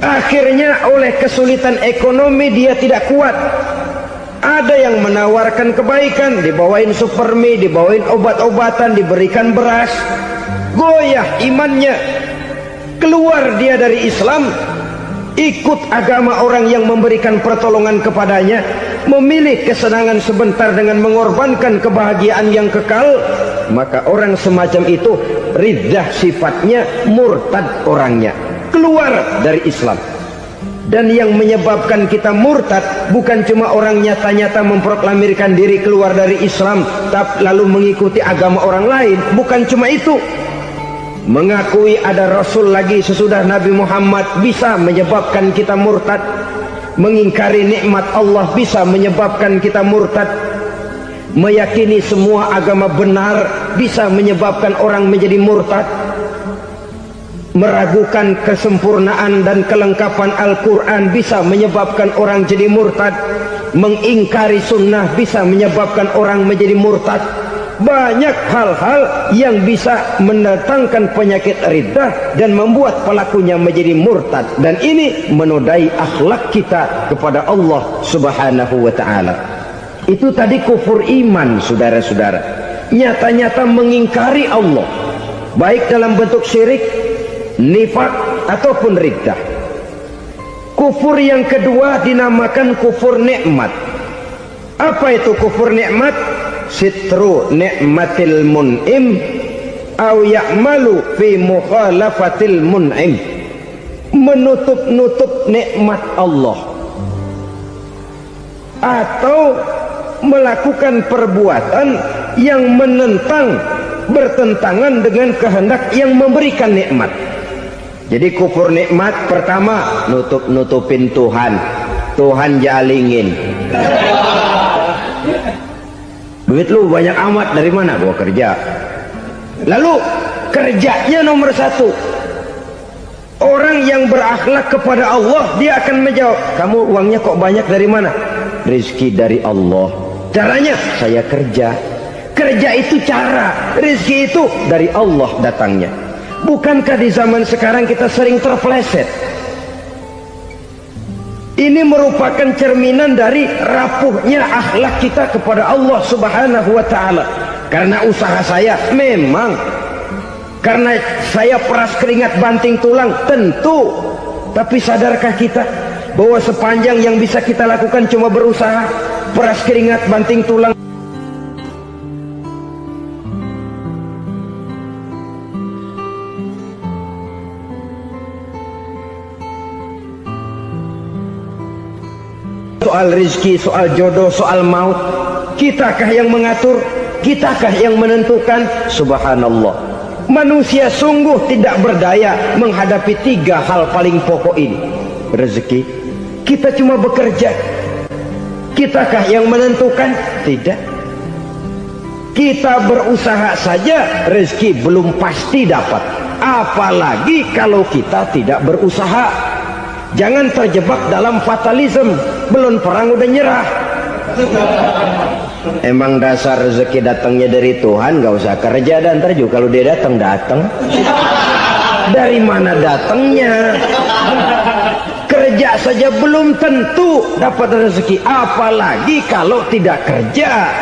Akhirnya oleh kesulitan ekonomi dia tidak kuat. Ada yang menawarkan kebaikan, dibawain supermi, dibawain obat-obatan, diberikan beras. Goyah imannya, keluar dia dari Islam, ikut agama orang yang memberikan pertolongan kepadanya, memilih kesenangan sebentar dengan mengorbankan kebahagiaan yang kekal. Maka orang semacam itu riddah sifatnya, murtad orangnya, keluar dari Islam. Dan yang menyebabkan kita murtad bukan cuma orang nyata-nyata memproklamirkan diri keluar dari Islam tapi lalu mengikuti agama orang lain. Bukan cuma itu, mengakui ada Rasul lagi sesudah Nabi Muhammad bisa menyebabkan kita murtad. Mengingkari nikmat Allah bisa menyebabkan kita murtad. Meyakini semua agama benar bisa menyebabkan orang menjadi murtad. Meragukan kesempurnaan dan kelengkapan Al-Quran bisa menyebabkan orang jadi murtad. Mengingkari sunnah bisa menyebabkan orang menjadi murtad. Banyak hal-hal yang bisa mendatangkan penyakit riddah dan membuat pelakunya menjadi murtad. Dan ini menodai akhlak kita kepada Allah Subhanahu wa ta'ala. Itu tadi kufur iman, saudara-saudara. Nyata-nyata mengingkari Allah, baik dalam bentuk syirik, nifak ataupun riddah. Kufur yang kedua dinamakan kufur nikmat. Apa itu kufur nikmat? Sitru nikmatil mun'im au ya'malu fi mukhalafatil mun'im. Menutup-nutup nikmat Allah atau melakukan perbuatan yang menentang, bertentangan dengan kehendak yang memberikan nikmat. Jadi kufur nikmat pertama, nutup-nutupin Tuhan. Tuhan jalingin. Duit lu banyak amat, dari mana? Gua kerja. Lalu kerjanya nomor 1. Orang yang berakhlak kepada Allah, dia akan menjawab, kamu uangnya kok banyak, dari mana? Rizki dari Allah. Caranya, saya kerja. Kerja itu cara, rizki itu dari Allah datangnya. Bukankah di zaman sekarang kita sering terpeleset? Ini merupakan cerminan dari rapuhnya akhlak kita kepada Allah Subhanahu wa ta'ala. Karena usaha saya memang, karena saya peras keringat banting tulang, tentu. Tapi sadarkah kita bahwa sepanjang yang bisa kita lakukan cuma berusaha, peras keringat banting tulang? Soal rizki, soal jodoh, soal maut, kitakah yang mengatur? Kitakah yang menentukan? Subhanallah. Manusia sungguh tidak berdaya menghadapi 3 hal paling pokok ini. Rezeki, kita cuma bekerja. Kitakah yang menentukan? Tidak. Kita berusaha saja rezeki belum pasti dapat, apalagi kalau kita tidak berusaha. Jangan terjebak dalam fatalisme, belum perang udah nyerah. Emang dasar rezeki datangnya dari Tuhan, gak usah kerja, dan ntar juga kalau dia datang. Dari mana datangnya? Kerja saja belum tentu dapat rezeki, apalagi kalau tidak kerja.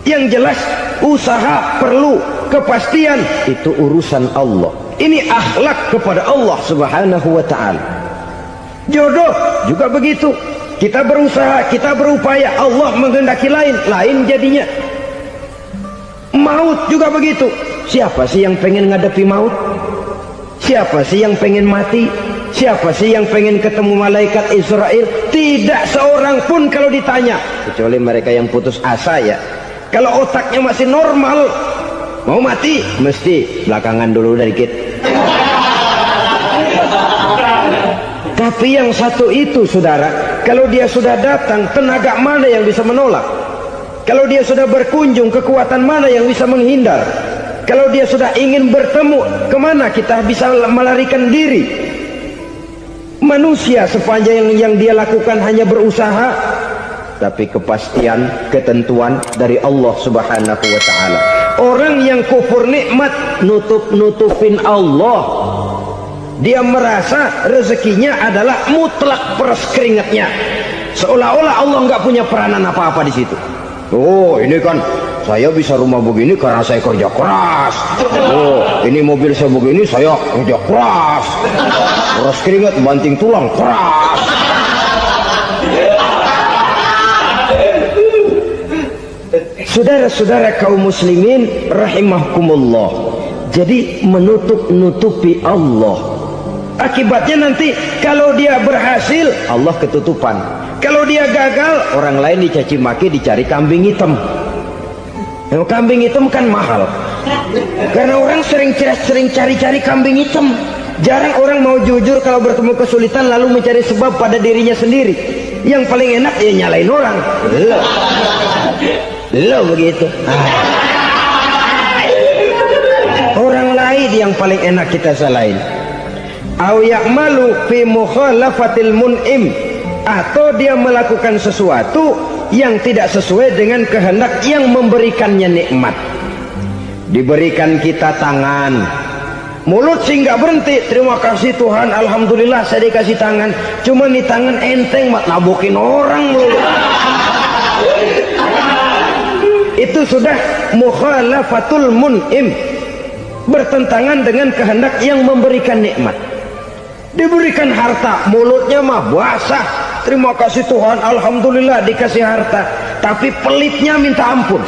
Yang jelas usaha perlu, kepastian itu urusan Allah. Ini akhlak kepada Allah Subhanahu wa ta'ala. Jodoh juga begitu. Kita berusaha, kita berupaya, Allah menghendaki lain jadinya. Maut juga begitu. Siapa sih yang pengen ngadepi maut? Siapa sih yang pengen mati? Siapa sih yang pengen ketemu malaikat Israel? Tidak seorang pun kalau ditanya, kecuali mereka yang putus asa ya. Kalau otaknya masih normal, mau mati mesti belakangan dulu dikit. Tapi yang satu itu saudara, kalau dia sudah datang, tenaga mana yang bisa menolak? Kalau dia sudah berkunjung, kekuatan mana yang bisa menghindar? Kalau dia sudah ingin bertemu, kemana kita bisa melarikan diri? Manusia sepanjang yang dia lakukan hanya berusaha, tapi kepastian, ketentuan dari Allah Subhanahu wa ta'ala. Orang yang kufur nikmat, nutupin Allah. Dia merasa rezekinya adalah mutlak peras keringatnya, seolah-olah Allah nggak punya peranan apa-apa di situ. Oh, ini kan saya bisa rumah begini karena saya kerja keras. Oh, ini mobil saya begini saya kerja keras. Peras keringat, banting tulang, keras. Saudara-saudara kaum muslimin rahimahkumullah, jadi menutupi Allah. Akibatnya nanti kalau dia berhasil, Allah ketutupan. Kalau dia gagal, orang lain dicaci maki, dicari kambing hitam. Yang kambing hitam kan mahal, karena orang sering cari-cari kambing hitam. Jarang orang mau jujur kalau bertemu kesulitan lalu mencari sebab pada dirinya sendiri. Yang paling enak ya nyalain orang. Lo begitu. Orang lain yang paling enak kita salahin. Au ya'malu fi mukhalafatil mun'im, atau dia melakukan sesuatu yang tidak sesuai dengan kehendak yang memberikannya nikmat. Diberikan kita tangan, mulut sih nggak berhenti, terima kasih Tuhan, alhamdulillah saya dikasih tangan. Cuma nih tangan enteng mat nabokin orang lu. Itu sudah mukhalafatul mun'im, bertentangan dengan kehendak yang memberikan nikmat. Diberikan harta, mulutnya mah basah, terima kasih Tuhan, alhamdulillah dikasih harta, tapi pelitnya minta ampun,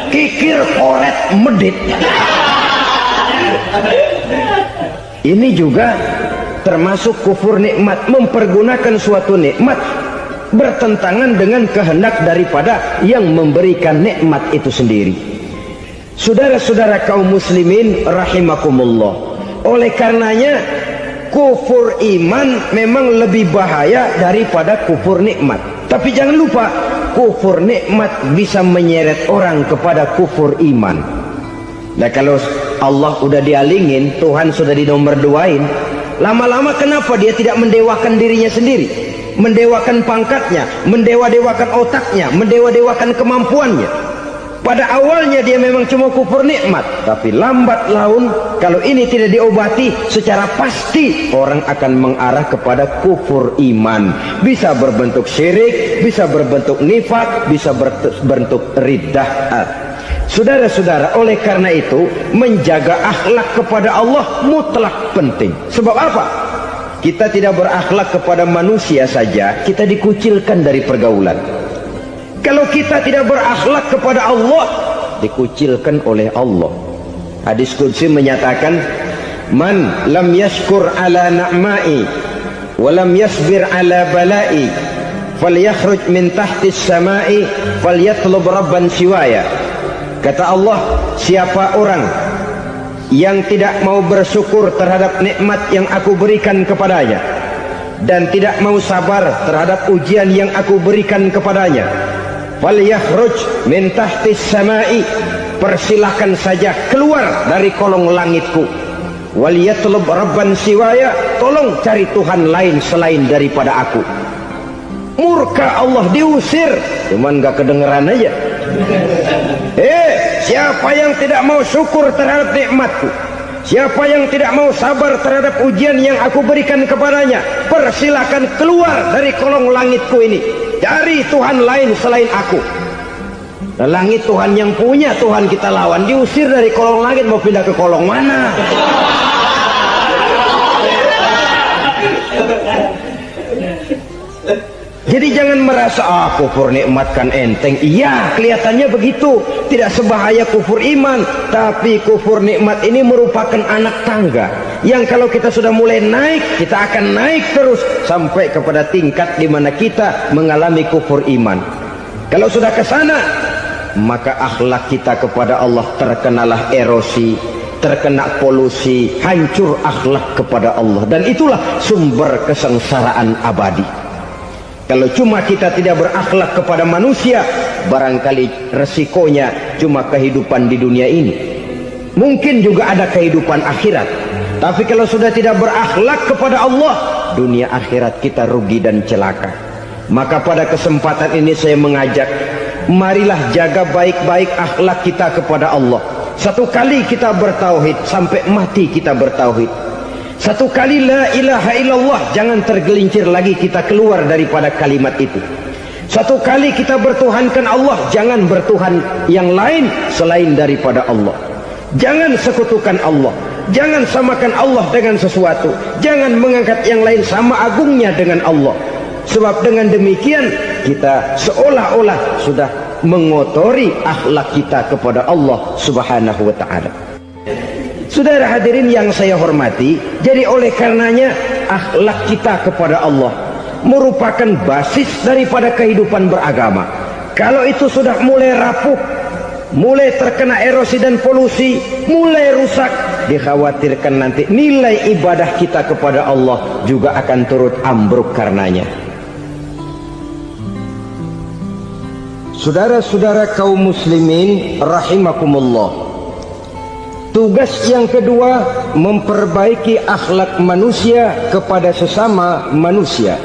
kikir, koret, medit. Ini juga termasuk kufur nikmat, mempergunakan suatu nikmat bertentangan dengan kehendak daripada yang memberikan nikmat itu sendiri. Saudara-saudara kaum muslimin rahimakumullah, oleh karenanya kufur iman memang lebih bahaya daripada kufur nikmat. Tapi jangan lupa, kufur nikmat bisa menyeret orang kepada kufur iman. Nah kalau Allah udah dialingin, Tuhan sudah dinomor duain, lama-lama kenapa dia tidak mendewakan dirinya sendiri, mendewakan pangkatnya, mendewa-dewakan otaknya, mendewa-dewakan kemampuannya? Pada awalnya dia memang cuma kufur nikmat, tapi lambat laun kalau ini tidak diobati secara pasti, orang akan mengarah kepada kufur iman. Bisa berbentuk syirik, bisa berbentuk nifak, bisa berbentuk riddah. Saudara-saudara, oleh karena itu menjaga akhlak kepada Allah mutlak penting. Sebab apa? Kita tidak berakhlak kepada manusia saja, kita dikucilkan dari pergaulan. Kalau kita tidak berakhlak kepada Allah, dikucilkan oleh Allah. Hadis qudsi menyatakan, man lam yashkur ala na'mai wa lam yasbir ala balai falyakhruj min tahtis samai falyatlub rabban siwaya. Kata Allah, siapa orang yang tidak mau bersyukur terhadap nikmat yang aku berikan kepadanya dan tidak mau sabar terhadap ujian yang aku berikan kepadanya, falyakhruj min tahtis samai, persilahkan saja keluar dari kolong langitku, waliyatlub rabban siwaya, tolong cari Tuhan lain selain daripada aku. Murka Allah, diusir, cuman gak kedengeran aja. Siapa yang tidak mau syukur terhadap nikmatku, siapa yang tidak mau sabar terhadap ujian yang aku berikan kepadanya, persilahkan keluar dari kolong langitku ini, cari Tuhan lain selain aku. Nah, langit Tuhan yang punya, Tuhan kita lawan, diusir dari kolong langit, mau pindah ke kolong mana? Jadi jangan merasa kufur nikmat kan enteng. Iya, kelihatannya begitu, tidak sebahaya kufur iman. Tapi kufur nikmat ini merupakan anak tangga yang kalau kita sudah mulai naik, kita akan naik terus sampai kepada tingkat di mana kita mengalami kufur iman. Kalau sudah ke sana, maka akhlak kita kepada Allah terkenalah erosi, terkena polusi, hancur akhlak kepada Allah, dan itulah sumber kesengsaraan abadi. Kalau cuma kita tidak berakhlak kepada manusia, barangkali resikonya cuma kehidupan di dunia ini. Mungkin juga ada kehidupan akhirat. Tapi kalau sudah tidak berakhlak kepada Allah, dunia akhirat kita rugi dan celaka. Maka pada kesempatan ini saya mengajak, marilah jaga baik-baik akhlak kita kepada Allah. Satu kali kita bertauhid, sampai mati kita bertauhid. Satu kali la ilaha illallah, jangan tergelincir lagi kita keluar daripada kalimat itu. Satu kali kita bertuhankan Allah, jangan bertuhan yang lain selain daripada Allah. Jangan sekutukan Allah, jangan samakan Allah dengan sesuatu, jangan mengangkat yang lain sama agungnya dengan Allah. Sebab dengan demikian kita seolah-olah sudah mengotori akhlak kita kepada Allah Subhanahu wa ta'ala. Saudara hadirin yang saya hormati, jadi oleh karenanya akhlak kita kepada Allah merupakan basis daripada kehidupan beragama. Kalau itu sudah mulai rapuh, mulai terkena erosi dan polusi, mulai rusak, dikhawatirkan nanti nilai ibadah kita kepada Allah juga akan turut ambruk karenanya. Saudara-saudara kaum muslimin rahimakumullah, tugas yang kedua, memperbaiki akhlak manusia kepada sesama manusia.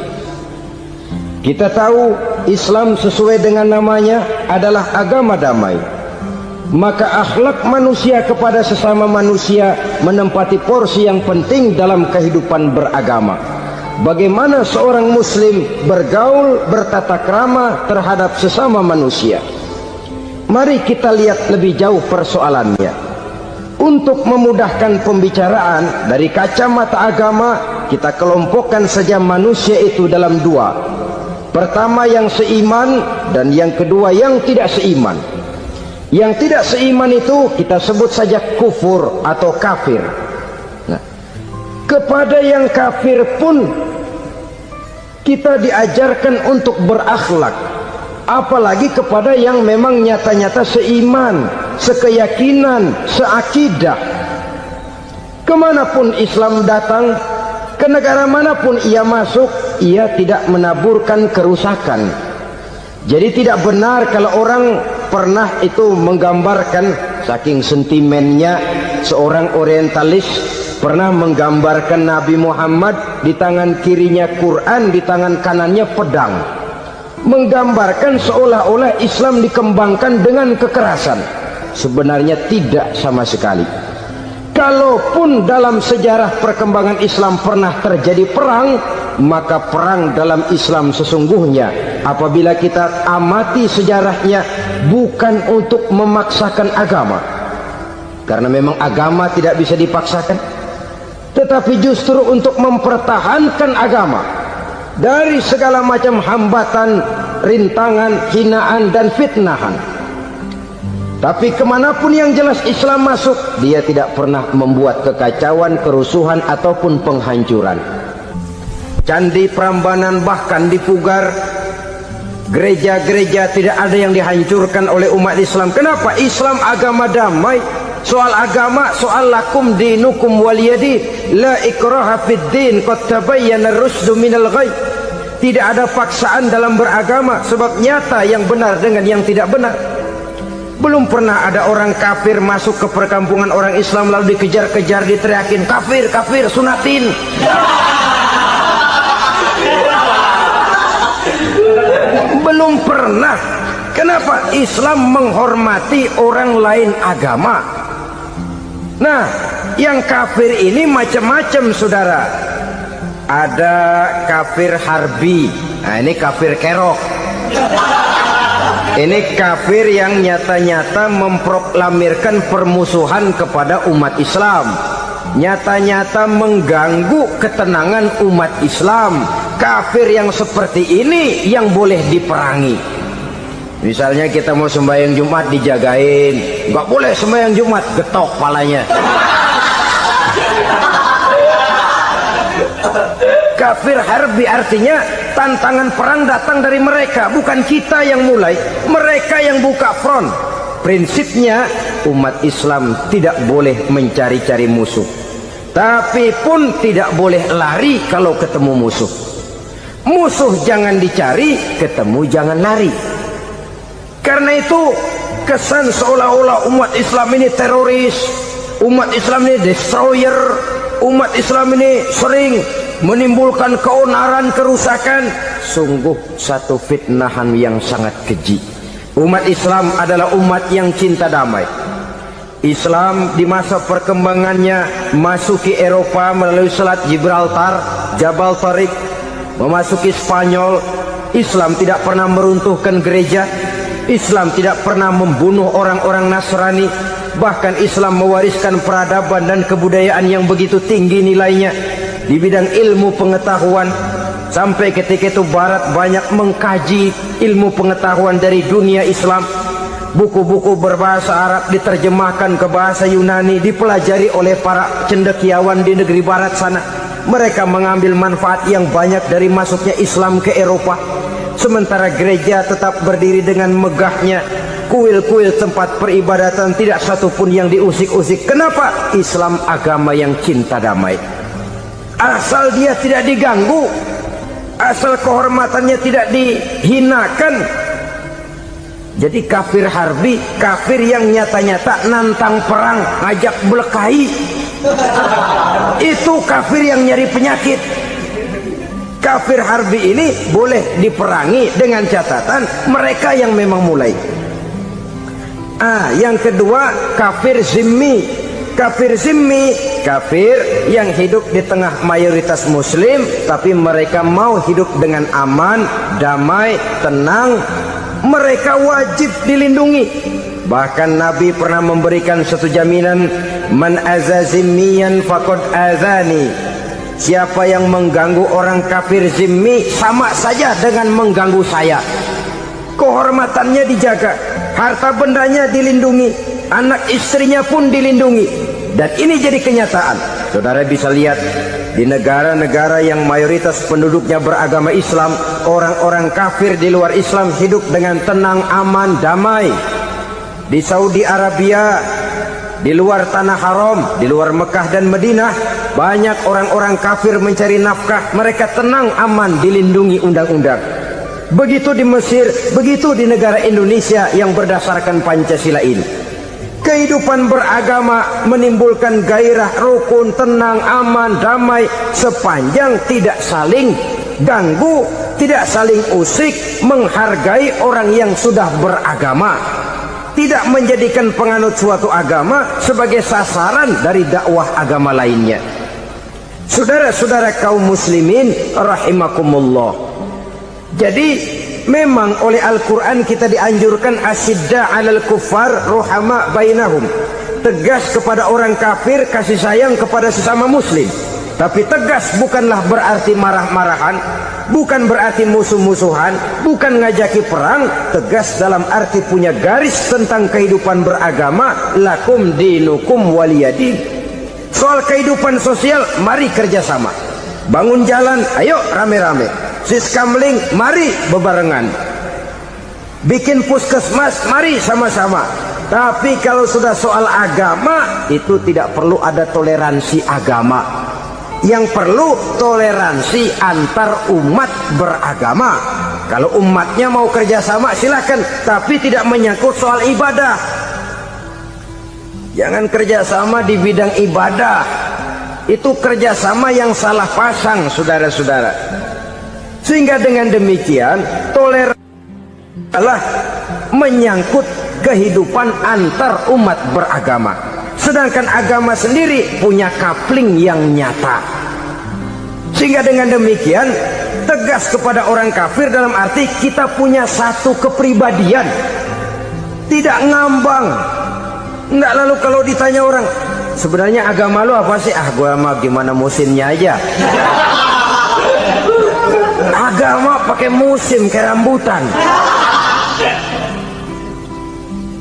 Kita tahu Islam sesuai dengan namanya adalah agama damai. Maka akhlak manusia kepada sesama manusia menempati porsi yang penting dalam kehidupan beragama. Bagaimana seorang muslim bergaul, bertata krama terhadap sesama manusia. Mari kita lihat lebih jauh persoalannya. Untuk memudahkan pembicaraan dari kacamata agama, kita kelompokkan saja manusia itu dalam dua. Pertama yang seiman, dan yang kedua yang tidak seiman. Yang tidak seiman itu kita sebut saja kufur atau kafir. Nah, kepada yang kafir pun kita diajarkan untuk berakhlak, apalagi kepada yang memang nyata-nyata seiman, sekeyakinan, seakidah. Kemanapun Islam datang, ke negara manapun ia masuk, ia tidak menaburkan kerusakan. Jadi tidak benar kalau orang pernah itu menggambarkan, saking sentimennya seorang orientalis pernah menggambarkan Nabi Muhammad di tangan kirinya Quran, di tangan kanannya pedang, menggambarkan seolah-olah Islam dikembangkan dengan kekerasan. Sebenarnya tidak sama sekali. Kalaupun dalam sejarah perkembangan Islam pernah terjadi perang, maka perang dalam Islam sesungguhnya apabila kita amati sejarahnya bukan untuk memaksakan agama, karena memang agama tidak bisa dipaksakan, tetapi justru untuk mempertahankan agama dari segala macam hambatan, rintangan, hinaan dan fitnahan. Tapi kemanapun yang jelas Islam masuk, dia tidak pernah membuat kekacauan, kerusuhan ataupun penghancuran. Candi Prambanan bahkan dipugar, Gereja-gereja tidak ada yang dihancurkan oleh umat Islam. Kenapa? Islam agama damai. Soal agama, soal lakum dinukum waliyadin, la ikraha fid din, qad tabayyana ar-rusydu minal ghayy. Tidak ada paksaan dalam beragama, sebab nyata yang benar dengan yang tidak benar. Belum pernah ada orang kafir masuk ke perkampungan orang Islam lalu dikejar-kejar, diteriakin kafir, kafir, sunatin. Belum pernah. Kenapa? Islam menghormati orang lain agama. Nah, yang kafir ini macam-macam, saudara. Ada kafir harbi. Nah, ini kafir kerok. Ini kafir yang nyata-nyata memproklamirkan permusuhan kepada umat Islam, nyata-nyata mengganggu ketenangan umat Islam. Kafir yang seperti ini yang boleh diperangi. Misalnya kita mau sembahyang Jumat dijagain, nggak boleh sembahyang Jumat, getok palanya. Kafir harbi artinya tantangan perang datang dari mereka, bukan kita yang mulai, mereka yang buka front. Prinsipnya umat Islam tidak boleh mencari-cari musuh, tapi pun tidak boleh lari kalau ketemu musuh. Musuh jangan dicari, ketemu jangan lari. Karena itu kesan seolah-olah umat Islam ini teroris, umat Islam ini destroyer, umat Islam ini sering menimbulkan keonaran, kerusakan. Sungguh satu fitnahan yang sangat keji. Umat Islam adalah umat yang cinta damai. Islam di masa perkembangannya masuki Eropa melalui Selat Gibraltar, Jabal Tariq, memasuki Spanyol. Islam tidak pernah meruntuhkan gereja. Islam tidak pernah membunuh orang-orang Nasrani. Bahkan Islam mewariskan peradaban dan kebudayaan yang begitu tinggi nilainya di bidang ilmu pengetahuan. Sampai ketika itu Barat banyak mengkaji ilmu pengetahuan dari dunia Islam. Buku-buku berbahasa Arab diterjemahkan ke bahasa Yunani, dipelajari oleh para cendekiawan di negeri Barat sana. Mereka mengambil manfaat yang banyak dari masuknya Islam ke Eropa. Sementara gereja tetap berdiri dengan megahnya. Kuil-kuil tempat peribadatan tidak satupun yang diusik-usik. Kenapa? Islam agama yang cinta damai. Asal dia tidak diganggu, asal kehormatannya tidak dihinakan. Jadi kafir harbi, kafir yang nyata-nyata nantang perang, ngajak berkelahi. Itu kafir yang nyari penyakit. Kafir harbi ini boleh diperangi dengan catatan mereka yang memang mulai. Yang kedua kafir zimmi. Kafir zimmi, kafir yang hidup di tengah mayoritas muslim, tapi mereka mau hidup dengan aman, damai, tenang. Mereka wajib dilindungi. Bahkan Nabi pernah memberikan satu jaminan, man aza zimmiyan faqad azani. Siapa yang mengganggu orang kafir zimmi sama saja dengan mengganggu saya. Kehormatannya dijaga, harta bendanya dilindungi, anak istrinya pun dilindungi. Dan ini jadi kenyataan. Saudara bisa lihat di negara-negara yang mayoritas penduduknya beragama Islam, orang-orang kafir di luar Islam hidup dengan tenang, aman, damai. Di Saudi Arabia, di luar tanah haram, di luar Mekah dan Madinah, banyak orang-orang kafir mencari nafkah. Mereka tenang, aman, dilindungi undang-undang. Begitu di Mesir, begitu di negara Indonesia yang berdasarkan Pancasila ini. Kehidupan beragama menimbulkan gairah, rukun, tenang, aman, damai, sepanjang tidak saling ganggu, tidak saling usik, menghargai orang yang sudah beragama, tidak menjadikan penganut suatu agama sebagai sasaran dari dakwah agama lainnya. Saudara-saudara kaum muslimin rahimakumullah. Jadi memang oleh Al-Quran kita dianjurkan asyidda 'alal kuffar ruhama bainahum. Tegas kepada orang kafir, kasih sayang kepada sesama muslim. Tapi tegas bukanlah berarti marah-marahan, bukan berarti musuh-musuhan, bukan ngajaki perang. Tegas dalam arti punya garis tentang kehidupan beragama, lakum dinukum waliyadin. Soal kehidupan sosial, mari kerjasama. Bangun jalan, ayo rame-rame. Siskamling, mari bebarengan. bikin puskesmas, mari sama-sama. Tapi kalau sudah soal agama, itu tidak perlu ada toleransi agama. Yang perlu toleransi antar umat beragama. Kalau umatnya mau kerjasama silakan, tapi tidak menyangkut soal ibadah. Jangan kerjasama di bidang ibadah. Itu kerjasama yang salah pasang, saudara-saudara. Sehingga dengan demikian toleransi adalah menyangkut kehidupan antar umat beragama. Sedangkan agama sendiri punya kapling yang nyata. Sehingga dengan demikian tegas kepada orang kafir dalam arti kita punya satu kepribadian, tidak ngambang. Enggak, lalu kalau ditanya orang, sebenarnya agama lu apa sih? Gua mah gimana musimnya aja. Agama pakai musim kayak rambutan.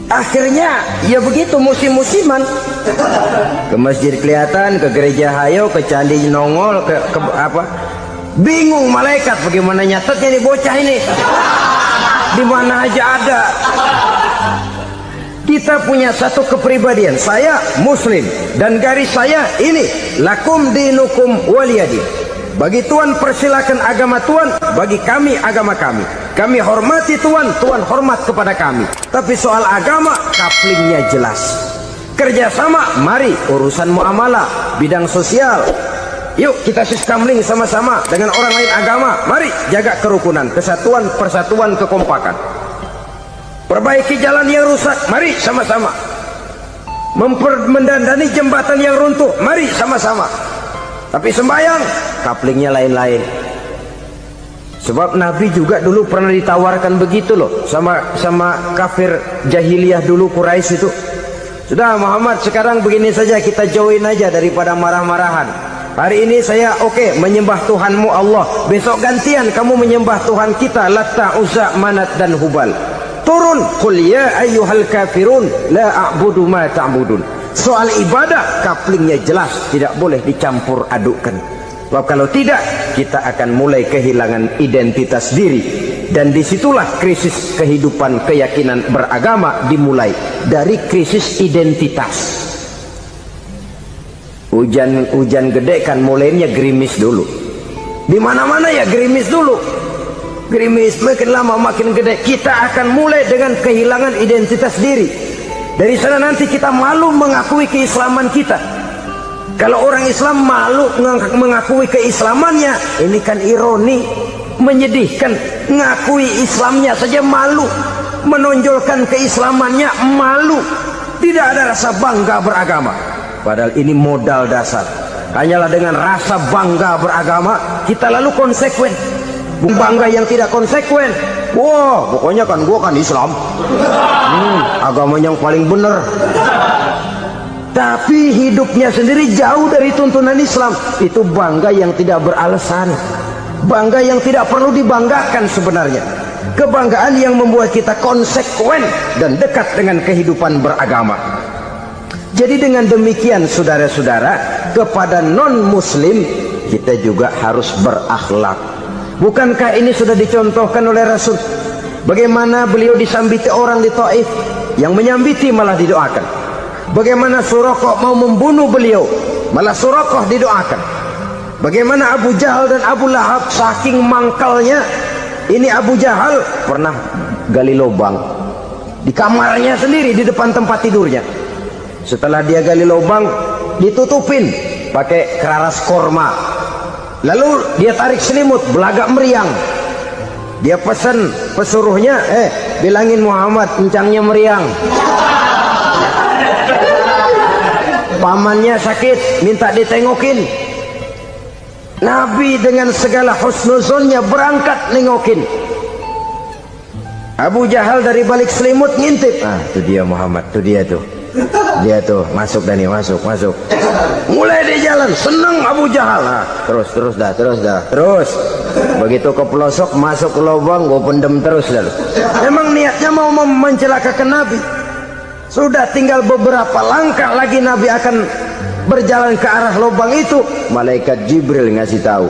Akhirnya ya begitu, musim-musiman. Ke masjid kelihatan, ke gereja hayo, ke candi nongol, ke apa? Bingung malaikat bagaimana nyatetnya nih bocah ini. Di mana aja ada. Kita punya satu kepribadian. Saya Muslim dan garis saya ini, lakum dinukum waliyadin. Bagi Tuhan persilakan agama Tuhan, bagi kami agama kami. Kami hormati Tuhan, Tuhan hormat kepada kami. Tapi soal agama, kaplingnya jelas. Kerjasama, mari urusan muamalah, bidang sosial. Yuk kita sistemling sama-sama dengan orang lain agama. Mari jaga kerukunan, kesatuan, persatuan, kekompakan. Perbaiki jalan yang rusak, mari sama-sama. Mendandani jembatan yang runtuh, mari sama-sama. Tapi sembahyang, kaplingnya lain-lain. Sebab Nabi juga dulu pernah ditawarkan begitu loh sama kafir jahiliyah dulu, Quraisy itu. Sudah Muhammad, sekarang begini saja, kita join aja daripada marah-marahan. Hari ini saya oke, menyembah Tuhanmu Allah. Besok gantian kamu menyembah Tuhan kita, Latta, Uzza, Manat dan Hubal. Turun, qul ya ayyuhal kafirun la a'budu ma ta'budun. Soal ibadah kaplingnya jelas, tidak boleh dicampur adukkan. Sebab kalau tidak, kita akan mulai kehilangan identitas diri. Dan disitulah krisis kehidupan keyakinan beragama dimulai, dari krisis identitas. Hujan gede kan mulainya gerimis dulu. Di mana-mana ya gerimis dulu. Gerimis makin lama makin gede. Kita akan mulai dengan kehilangan identitas diri. Dari sana nanti kita malu mengakui keislaman kita. Kalau orang Islam malu mengakui keislamannya, ini kan ironi, menyedihkan. Ngakui Islamnya saja malu, menonjolkan keislamannya malu. Tidak ada rasa bangga beragama. Padahal ini modal dasar. Hanyalah dengan rasa bangga beragama kita lalu konsekuen. Bangga yang tidak konsekuen, wah pokoknya kan gua kan Islam, agama yang paling benar. Tapi hidupnya sendiri jauh dari tuntunan Islam. Itu bangga yang tidak beralasan, bangga yang tidak perlu dibanggakan sebenarnya. Kebanggaan yang membuat kita konsekuen dan dekat dengan kehidupan beragama. Jadi dengan demikian saudara-saudara, kepada non-muslim kita juga harus berakhlak. Bukankah ini sudah dicontohkan oleh Rasul? Bagaimana beliau disambiti orang di Taif, yang menyambiti malah didoakan. Bagaimana Suraqah mau membunuh beliau, malah Suraqah didoakan. Bagaimana Abu Jahal dan Abu Lahab saking mangkalnya. Ini Abu Jahal pernah gali lubang di kamarnya sendiri, di depan tempat tidurnya. Setelah dia gali lubang, ditutupin pakai keraras korma. Lalu dia tarik selimut, belagak meriang. Dia pesan pesuruhnya, bilangin Muhammad encangnya meriang. Pamannya sakit, minta ditengokin. Nabi dengan segala husnuzonnya berangkat nengokin. Abu Jahal dari balik selimut ngintip. Itu dia Muhammad, itu dia tuh. Dia tuh masuk Dani, masuk. Mulai di jalan, seneng Abu Jahal. Terus dah. Begitu ke pelosok, masuk ke lubang, gue pendem terus lalu. Memang niatnya mau mencelakakan Nabi. Sudah tinggal beberapa langkah lagi Nabi akan berjalan ke arah lubang itu. Malaikat Jibril ngasih tahu,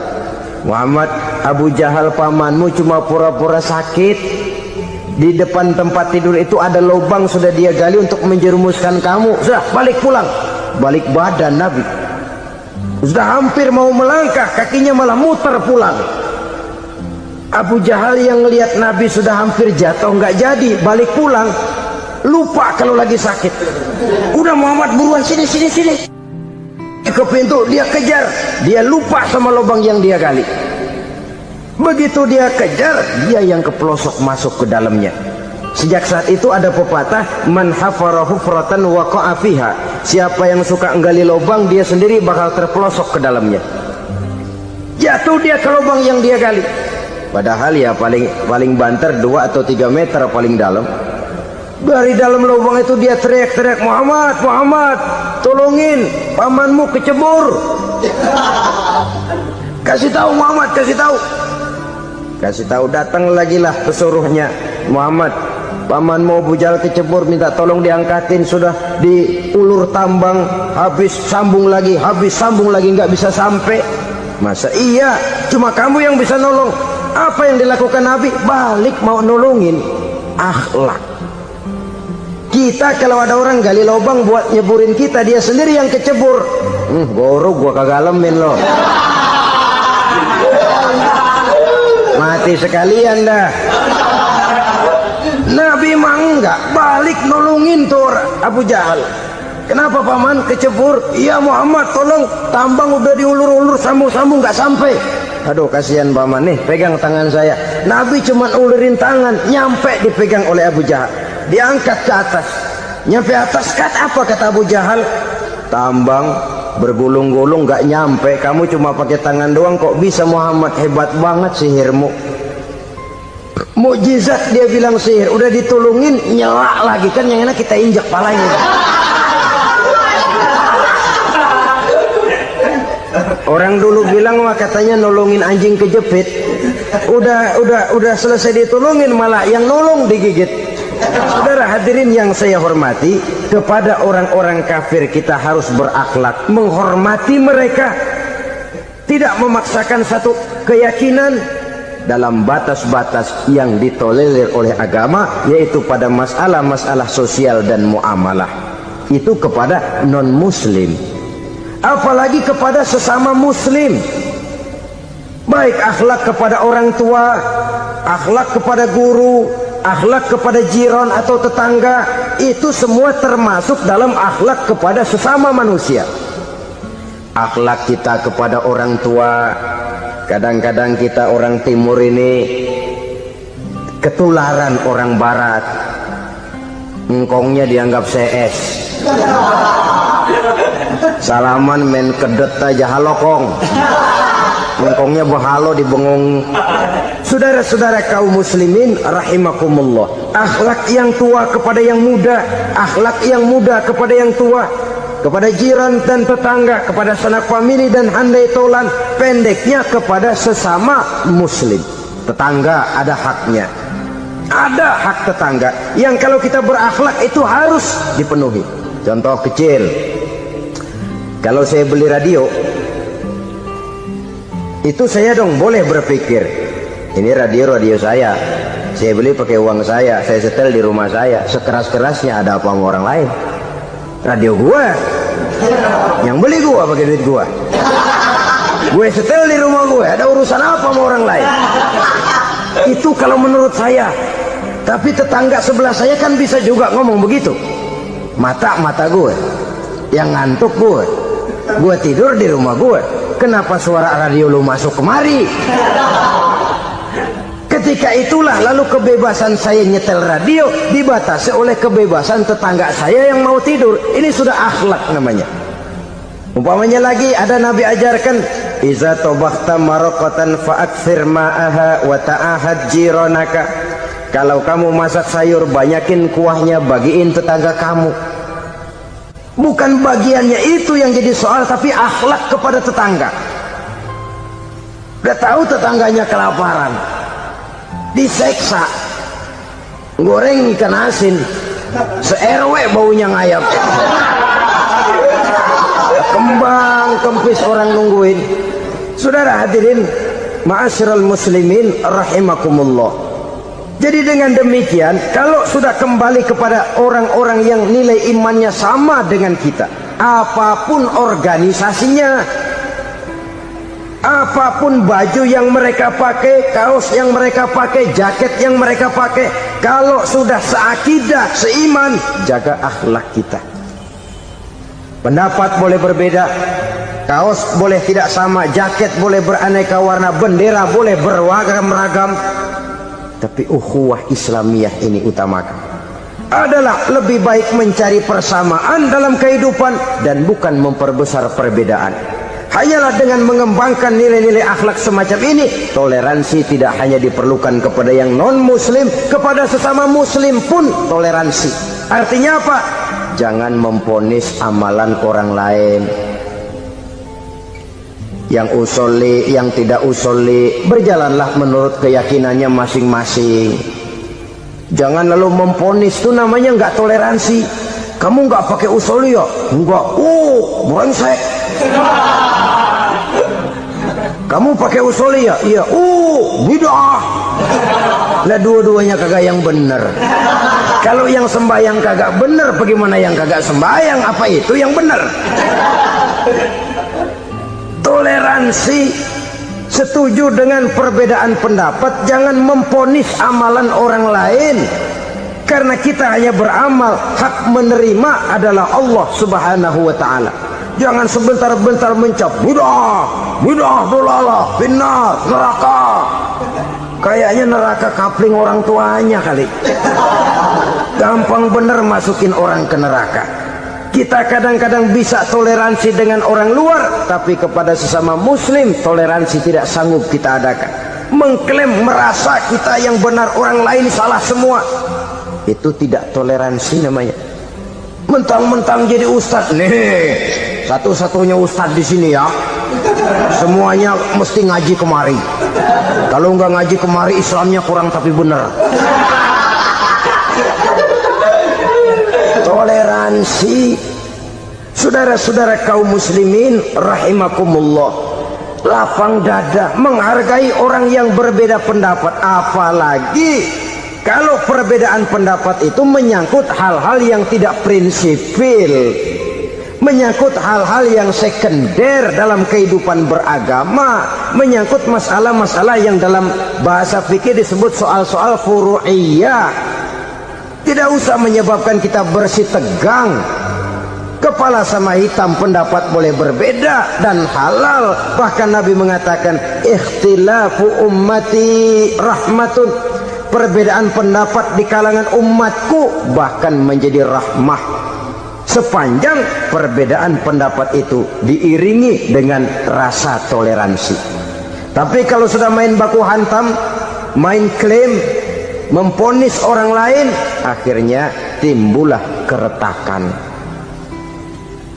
Muhammad, Abu Jahal pamanmu cuma pura-pura sakit. Di depan tempat tidur itu ada lubang sudah dia gali untuk menjerumuskan kamu. Sudah balik pulang. Balik badan Nabi. Sudah hampir mau melangkah, kakinya malah muter pulang. Abu Jahal yang lihat Nabi sudah hampir jatuh nggak jadi, balik pulang. Lupa kalau lagi sakit. Udah Muhammad buruan sini. Ke pintu dia kejar. Dia lupa sama lubang yang dia gali. Begitu dia kejar, dia yang kepelosok masuk ke dalamnya. Sejak saat itu ada pepatah, man hafara hufratan waqa'a fiha. Siapa yang suka nggali lubang, dia sendiri bakal terpelosok ke dalamnya. Jatuh dia ke lubang yang dia gali. Padahal ya paling banter 2 atau 3 meter paling dalam. Dari dalam lubang itu dia teriak-teriak, Muhammad, tolongin, pamanmu kecebur. Kasih tahu Muhammad, kasih tahu. Datang lagi lah pesuruhnya, Muhammad, pamanmu Abu Jahal kecebur, minta tolong diangkatin. Sudah diulur tambang, habis sambung lagi, nggak bisa sampai. Masa iya, cuma kamu yang bisa nolong. Apa yang dilakukan Nabi? Balik mau nolongin. Akhlak. Kita kalau ada orang gali lubang buat nyeburin kita, dia sendiri yang kecebur. Gorok gua kagak lemin loh. Mati sekalian dah. Nabi mah enggak, balik nolongin tuh Abu Jahal. Kenapa paman kecebur? Iya Muhammad, tolong, tambang udah diulur-ulur, sambung-sambung nggak sampai. Aduh kasihan paman nih, pegang tangan saya. Nabi cuma ulurin tangan, nyampe dipegang oleh Abu Jahal. Diangkat ke atas, nyampe atas. Apa kata Abu Jahal? Tambang bergulung-gulung nggak nyampe, kamu cuma pakai tangan doang kok bisa Muhammad, hebat banget sihirmu. Mukjizat dia bilang sihir, udah ditolongin nyelak lagi, kan yang enak kita injak palanya. Orang dulu bilang mah katanya nolongin anjing kejepit. Udah selesai ditolongin malah yang nolong digigit. Saudara hadirin yang saya hormati, kepada orang-orang kafir kita harus berakhlak, menghormati mereka, tidak memaksakan satu keyakinan dalam batas-batas yang ditolerir oleh agama, yaitu pada masalah-masalah sosial dan muamalah. Itu kepada non-muslim, apalagi kepada sesama muslim. Baik akhlak kepada orang tua, akhlak kepada guru, akhlak kepada jiran atau tetangga, itu semua termasuk dalam akhlak kepada sesama manusia. Akhlak kita kepada orang tua, kadang-kadang kita orang timur ini ketularan orang barat. Engkongnya dianggap CS, salaman main kedet aja halokong, engkongnya bahalo dibengong. Saudara-saudara kaum muslimin rahimakumullah, akhlak yang tua kepada yang muda, akhlak yang muda kepada yang tua, kepada jiran dan tetangga, kepada sanak famili dan handai tolan, pendeknya kepada sesama muslim. Tetangga ada haknya, ada hak tetangga yang kalau kita berakhlak itu harus dipenuhi. Contoh kecil, kalau saya beli radio, itu saya dong boleh berpikir, ini radio saya beli pakai uang saya setel di rumah saya, sekeras-kerasnya ada apa sama orang lain? Radio gua, yang beli gua pakai duit gua, gue setel di rumah gue, ada urusan apa sama orang lain? Itu kalau menurut saya. Tapi tetangga sebelah saya kan bisa juga ngomong begitu. Mata gue yang ngantuk, gue tidur di rumah gue, kenapa suara radio lu masuk kemari? Ketika itulah lalu kebebasan saya nyetel radio dibatasi oleh kebebasan tetangga saya yang mau tidur. Ini sudah akhlak namanya. Umpamanya lagi ada Nabi ajarkan, iza tobakhta maraqatan fa'akthir ma'aha wa ta'ahad jiranaka. Kalau kamu masak sayur, banyakin kuahnya, bagiin tetangga kamu. Bukan bagiannya itu yang jadi soal, tapi akhlak kepada tetangga. Udah tahu tetangganya kelaparan, diseksa, goreng ikan asin, se-RW baunya ngayap, kembang kempis orang nungguin. Saudara hadirin ma'asyiral muslimin rahimakumullah, Jadi dengan demikian, kalau sudah kembali kepada orang-orang yang nilai imannya sama dengan kita, apapun organisasinya, apapun baju yang mereka pakai, kaos yang mereka pakai, jaket yang mereka pakai, kalau sudah seakidah, seiman, jaga akhlak kita. Pendapat boleh berbeda, kaos boleh tidak sama, jaket boleh beraneka warna, bendera boleh beragam-ragam, tapi ukhuwah Islamiyah ini utamakan. Adalah lebih baik mencari persamaan dalam kehidupan dan bukan memperbesar perbedaan. Hanyalah dengan mengembangkan nilai-nilai akhlak semacam ini, toleransi tidak hanya diperlukan kepada yang non-muslim, kepada sesama muslim pun toleransi. Artinya apa? Jangan memponis amalan orang lain. Yang usoli, yang tidak usoli, berjalanlah menurut keyakinannya masing-masing. Jangan lalu memponis, itu namanya nggak toleransi. Kamu nggak pakai usoli ya? Enggak. Brengsek. Kamu pakai usoli ya? Iya. Bid'ah. Lah dua-duanya kagak yang bener. Kalau yang sembahyang kagak bener, bagaimana yang kagak sembahyang? Apa itu yang bener? Toleransi, setuju dengan perbedaan pendapat, jangan memponis amalan orang lain, karena kita hanya beramal, hak menerima adalah Allah Subhanahu wa ta'ala. Jangan sebentar-bentar mencap bid'ah dolalah, finnar, neraka. Kayaknya neraka kapling orang tuanya kali. Gampang bener masukin orang ke neraka. Kita kadang-kadang bisa toleransi dengan orang luar, tapi kepada sesama muslim toleransi tidak sanggup kita adakan. Mengklaim merasa kita yang benar, orang lain salah semua, itu tidak toleransi namanya. Mentang-mentang jadi ustadz, nih satu-satunya ustadz di sini ya, semuanya mesti ngaji kemari. Kalau nggak ngaji kemari, Islamnya kurang tapi benar. Toleransi. Saudara-saudara kaum muslimin rahimakumullah, lapang dada menghargai orang yang berbeda pendapat, apalagi kalau perbedaan pendapat itu menyangkut hal-hal yang tidak prinsipil, menyangkut hal-hal yang sekunder dalam kehidupan beragama, menyangkut masalah-masalah yang dalam bahasa fikih disebut soal-soal furu'iyah. Tidak usah menyebabkan kita bersih tegang. Kepala sama hitam, pendapat boleh berbeda dan halal. Bahkan Nabi mengatakan ikhtilafu ummati rahmatun, perbedaan pendapat di kalangan umatku bahkan menjadi rahmah, sepanjang perbedaan pendapat itu diiringi dengan rasa toleransi. Tapi kalau sudah main baku hantam, main klaim, memponis orang lain, akhirnya timbullah keretakan.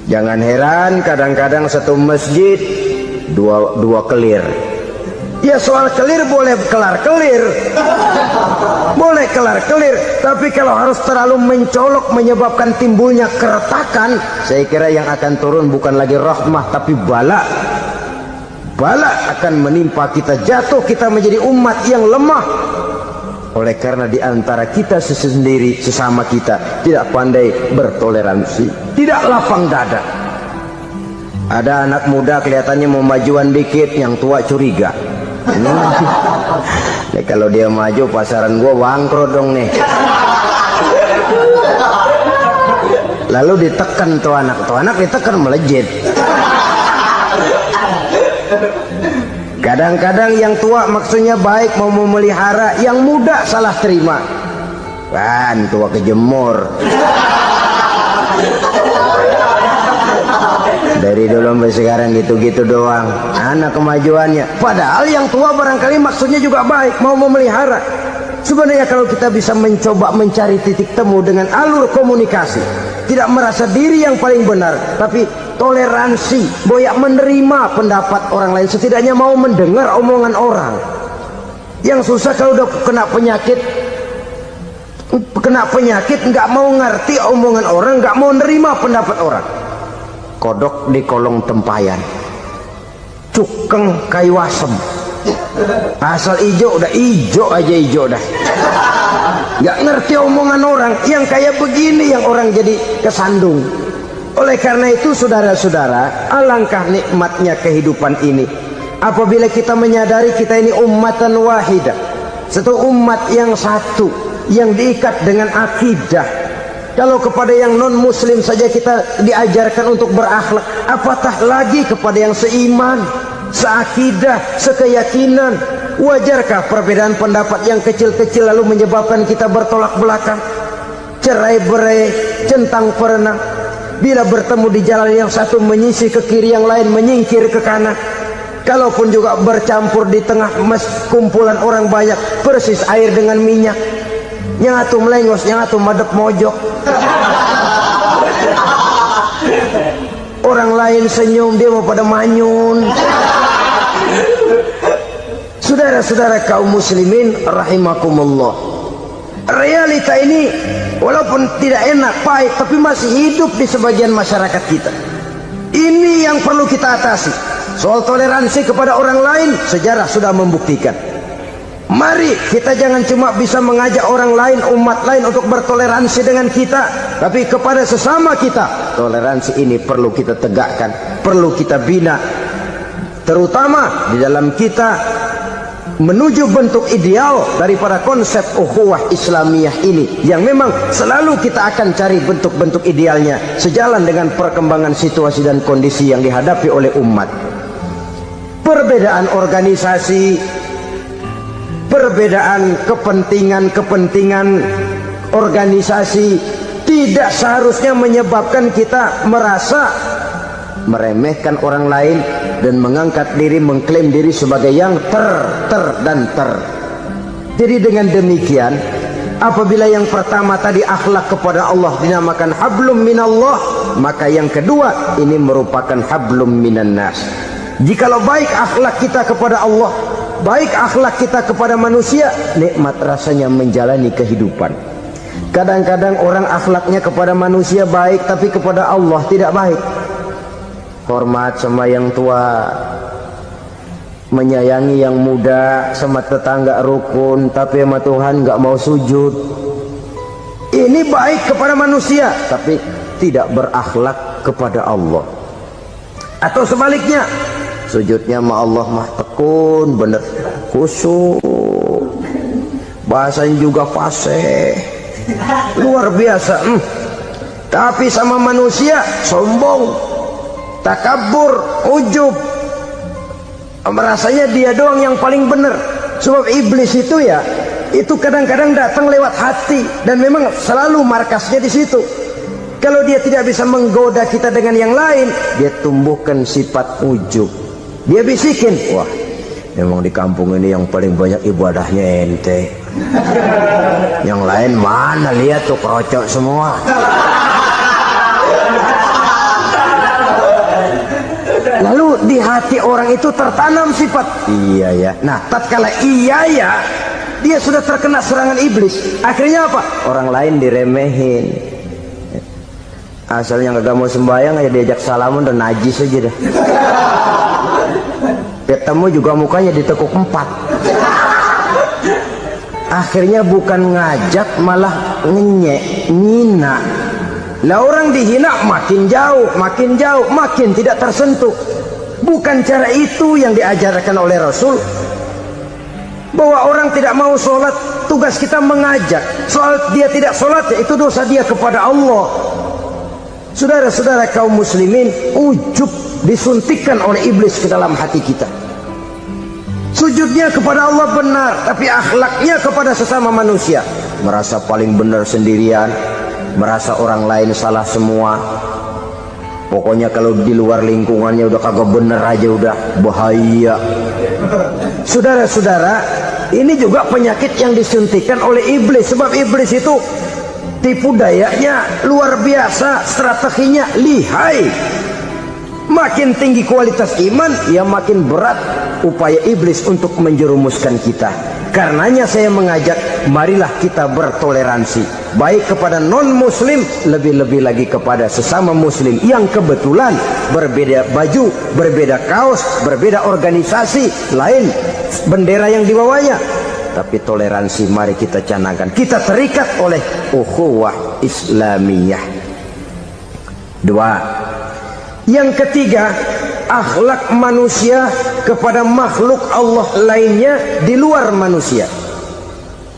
Jangan heran kadang-kadang satu masjid dua kelir. Ya soal kelir boleh kelar-kelir, boleh kelar-kelir, tapi kalau harus terlalu mencolok menyebabkan timbulnya keretakan, saya kira yang akan turun bukan lagi rahmah tapi bala. Bala akan menimpa kita, jatuh kita menjadi umat yang lemah. Oleh karena di antara kita sendiri, sesama kita tidak pandai bertoleransi, tidak lapang dada. Ada anak muda kelihatannya mau majuan dikit, yang tua curiga. Nih, kalau dia maju pasaran gua bangkrut dong nih. Lalu ditekan tuh anak ditekan melejit. Kadang-kadang yang tua maksudnya baik, mau memelihara, yang muda salah terima. Kan tua kejemur. Dari dulu sampai sekarang gitu-gitu doang, anak kemajuannya. Padahal yang tua barangkali maksudnya juga baik, mau memelihara. Sebenarnya kalau kita bisa mencoba mencari titik temu dengan alur komunikasi, tidak merasa diri yang paling benar, tapi toleransi, boyak menerima pendapat orang lain, setidaknya mau mendengar omongan orang. Yang susah kalau udah kena penyakit nggak mau ngerti omongan orang, nggak mau nerima pendapat orang. Kodok di kolong tempayan, cukeng kayu asem, Asal ijo udah ijo aja, ijo dah. Gak ngerti omongan orang. Yang kayak begini yang orang jadi kesandung. Oleh karena itu saudara-saudara, alangkah nikmatnya kehidupan ini apabila kita menyadari kita ini ummatan wahidah, satu umat yang satu, yang diikat dengan akidah. Kalau kepada yang non muslim saja kita diajarkan untuk berakhlak, apatah lagi kepada yang seiman, seakidah, sekeyakinan. Wajarkah perbedaan pendapat yang kecil-kecil lalu menyebabkan kita bertolak belakang, cerai-berai, centang perenang? Bila bertemu di jalan yang satu menyisih ke kiri, yang lain menyingkir ke kanan. Kalaupun juga bercampur di tengah kumpulan orang banyak, persis air dengan minyak. Yang atu melengos, yang atu madep mojok. Orang lain senyum, dia mau pada manyun. Saudara-saudara kaum muslimin rahimakumullah, realita ini walaupun tidak enak, pahit, tapi masih hidup di sebagian masyarakat kita. Ini yang perlu kita atasi. Soal toleransi kepada orang lain, sejarah sudah membuktikan. Mari kita jangan cuma bisa mengajak orang lain, umat lain untuk bertoleransi dengan kita, tapi kepada sesama kita. Toleransi ini perlu kita tegakkan, perlu kita bina, terutama di dalam kita menuju bentuk ideal daripada konsep ukhuwah Islamiyah ini, yang memang selalu kita akan cari bentuk-bentuk idealnya sejalan dengan perkembangan situasi dan kondisi yang dihadapi oleh umat. Perbedaan organisasi, perbedaan kepentingan organisasi tidak seharusnya menyebabkan kita merasa meremehkan orang lain dan mengangkat diri, mengklaim diri sebagai yang ter. Jadi dengan demikian, apabila yang pertama tadi akhlak kepada Allah dinamakan hablum minallah, maka yang kedua ini merupakan hablum minan nas. Jikalau baik akhlak kita kepada Allah, baik akhlak kita kepada manusia, nikmat rasanya menjalani kehidupan. Kadang-kadang orang akhlaknya kepada manusia baik, tapi kepada Allah tidak baik. Hormat sama yang tua, menyayangi yang muda, sama tetangga rukun, tapi sama Tuhan nggak mau sujud. Ini baik kepada manusia, tapi tidak berakhlak kepada Allah. Atau sebaliknya, sujudnya sama Allah mah tekun, bener, khusyuk, bahasanya juga fasih, luar biasa. Tapi sama manusia sombong, takabur, ujub, merasanya dia doang yang paling benar. Sebab iblis itu ya, itu kadang-kadang datang lewat hati, dan memang selalu markasnya di situ. Kalau dia tidak bisa menggoda kita dengan yang lain, dia tumbuhkan sifat ujub. Dia bisikin, wah memang di kampung ini yang paling banyak ibadahnya ente. Yang lain mana, lihat tuh kerocok semua. Lalu di hati orang itu tertanam sifat iya ya. Nah, tatkala iya ya, dia sudah terkena serangan iblis. Akhirnya apa? Orang lain diremehin. Asalnya nggak mau sembahyang aja diajak salaman dan najis aja dah. Ketemu juga mukanya ditekuk 4. Akhirnya bukan ngajak malah ngenyek, ngina. Lah orang dihina makin jauh, makin tidak tersentuh. Bukan cara itu yang diajarkan oleh Rasul. Bahwa orang tidak mau sholat, tugas kita mengajak. Soal dia tidak sholat, itu dosa dia kepada Allah. Saudara-saudara kaum muslimin, ujub disuntikkan oleh iblis ke dalam hati kita. Sujudnya kepada Allah benar, tapi akhlaknya kepada sesama manusia merasa paling benar sendirian, merasa orang lain salah semua. Pokoknya kalau di luar lingkungannya udah kagak bener aja udah bahaya. Saudara-saudara, ini juga penyakit yang disuntikan oleh iblis. Sebab iblis itu tipu dayanya luar biasa, strateginya lihai. Makin tinggi kualitas iman, ya makin berat upaya iblis untuk menjerumuskan kita. Karenanya saya mengajak, marilah kita bertoleransi, baik kepada non muslim, lebih-lebih lagi kepada sesama muslim yang kebetulan berbeda baju, berbeda kaos, berbeda organisasi, lain bendera yang dibawanya, tapi toleransi mari kita canangkan. Kita terikat oleh ukhuwah Islamiyah. 2. Yang ketiga, akhlak manusia kepada makhluk Allah lainnya di luar manusia.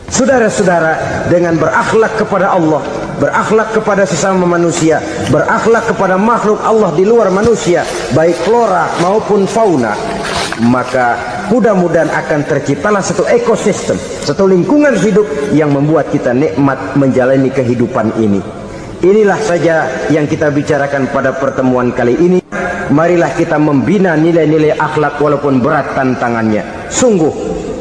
Saudara-saudara, dengan berakhlak kepada Allah, berakhlak kepada sesama manusia, berakhlak kepada makhluk Allah di luar manusia, baik flora maupun fauna, maka mudah-mudahan akan terciptalah satu ekosistem, satu lingkungan hidup yang membuat kita nikmat menjalani kehidupan ini. Inilah saja yang kita bicarakan pada pertemuan kali ini. Marilah kita membina nilai-nilai akhlak walaupun berat tantangannya. Sungguh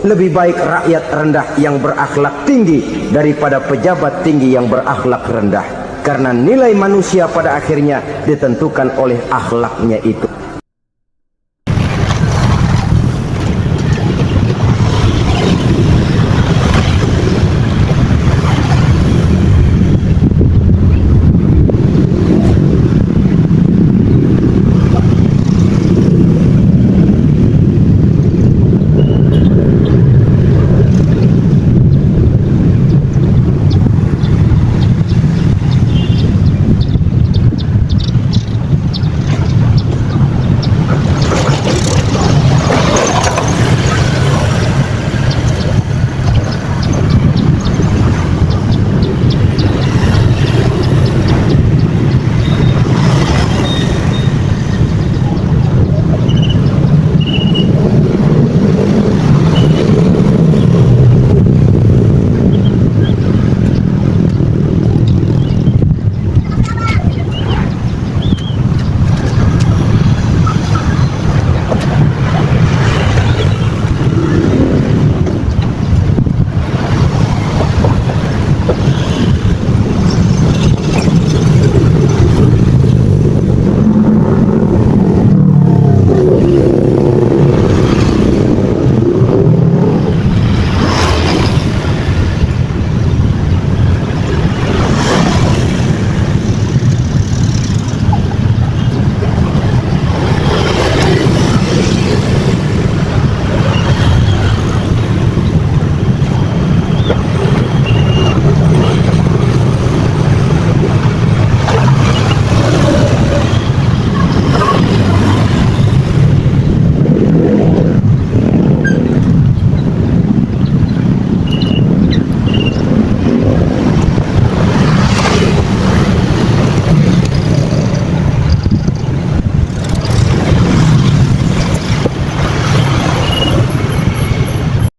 lebih baik rakyat rendah yang berakhlak tinggi daripada pejabat tinggi yang berakhlak rendah. Karena nilai manusia pada akhirnya ditentukan oleh akhlaknya itu.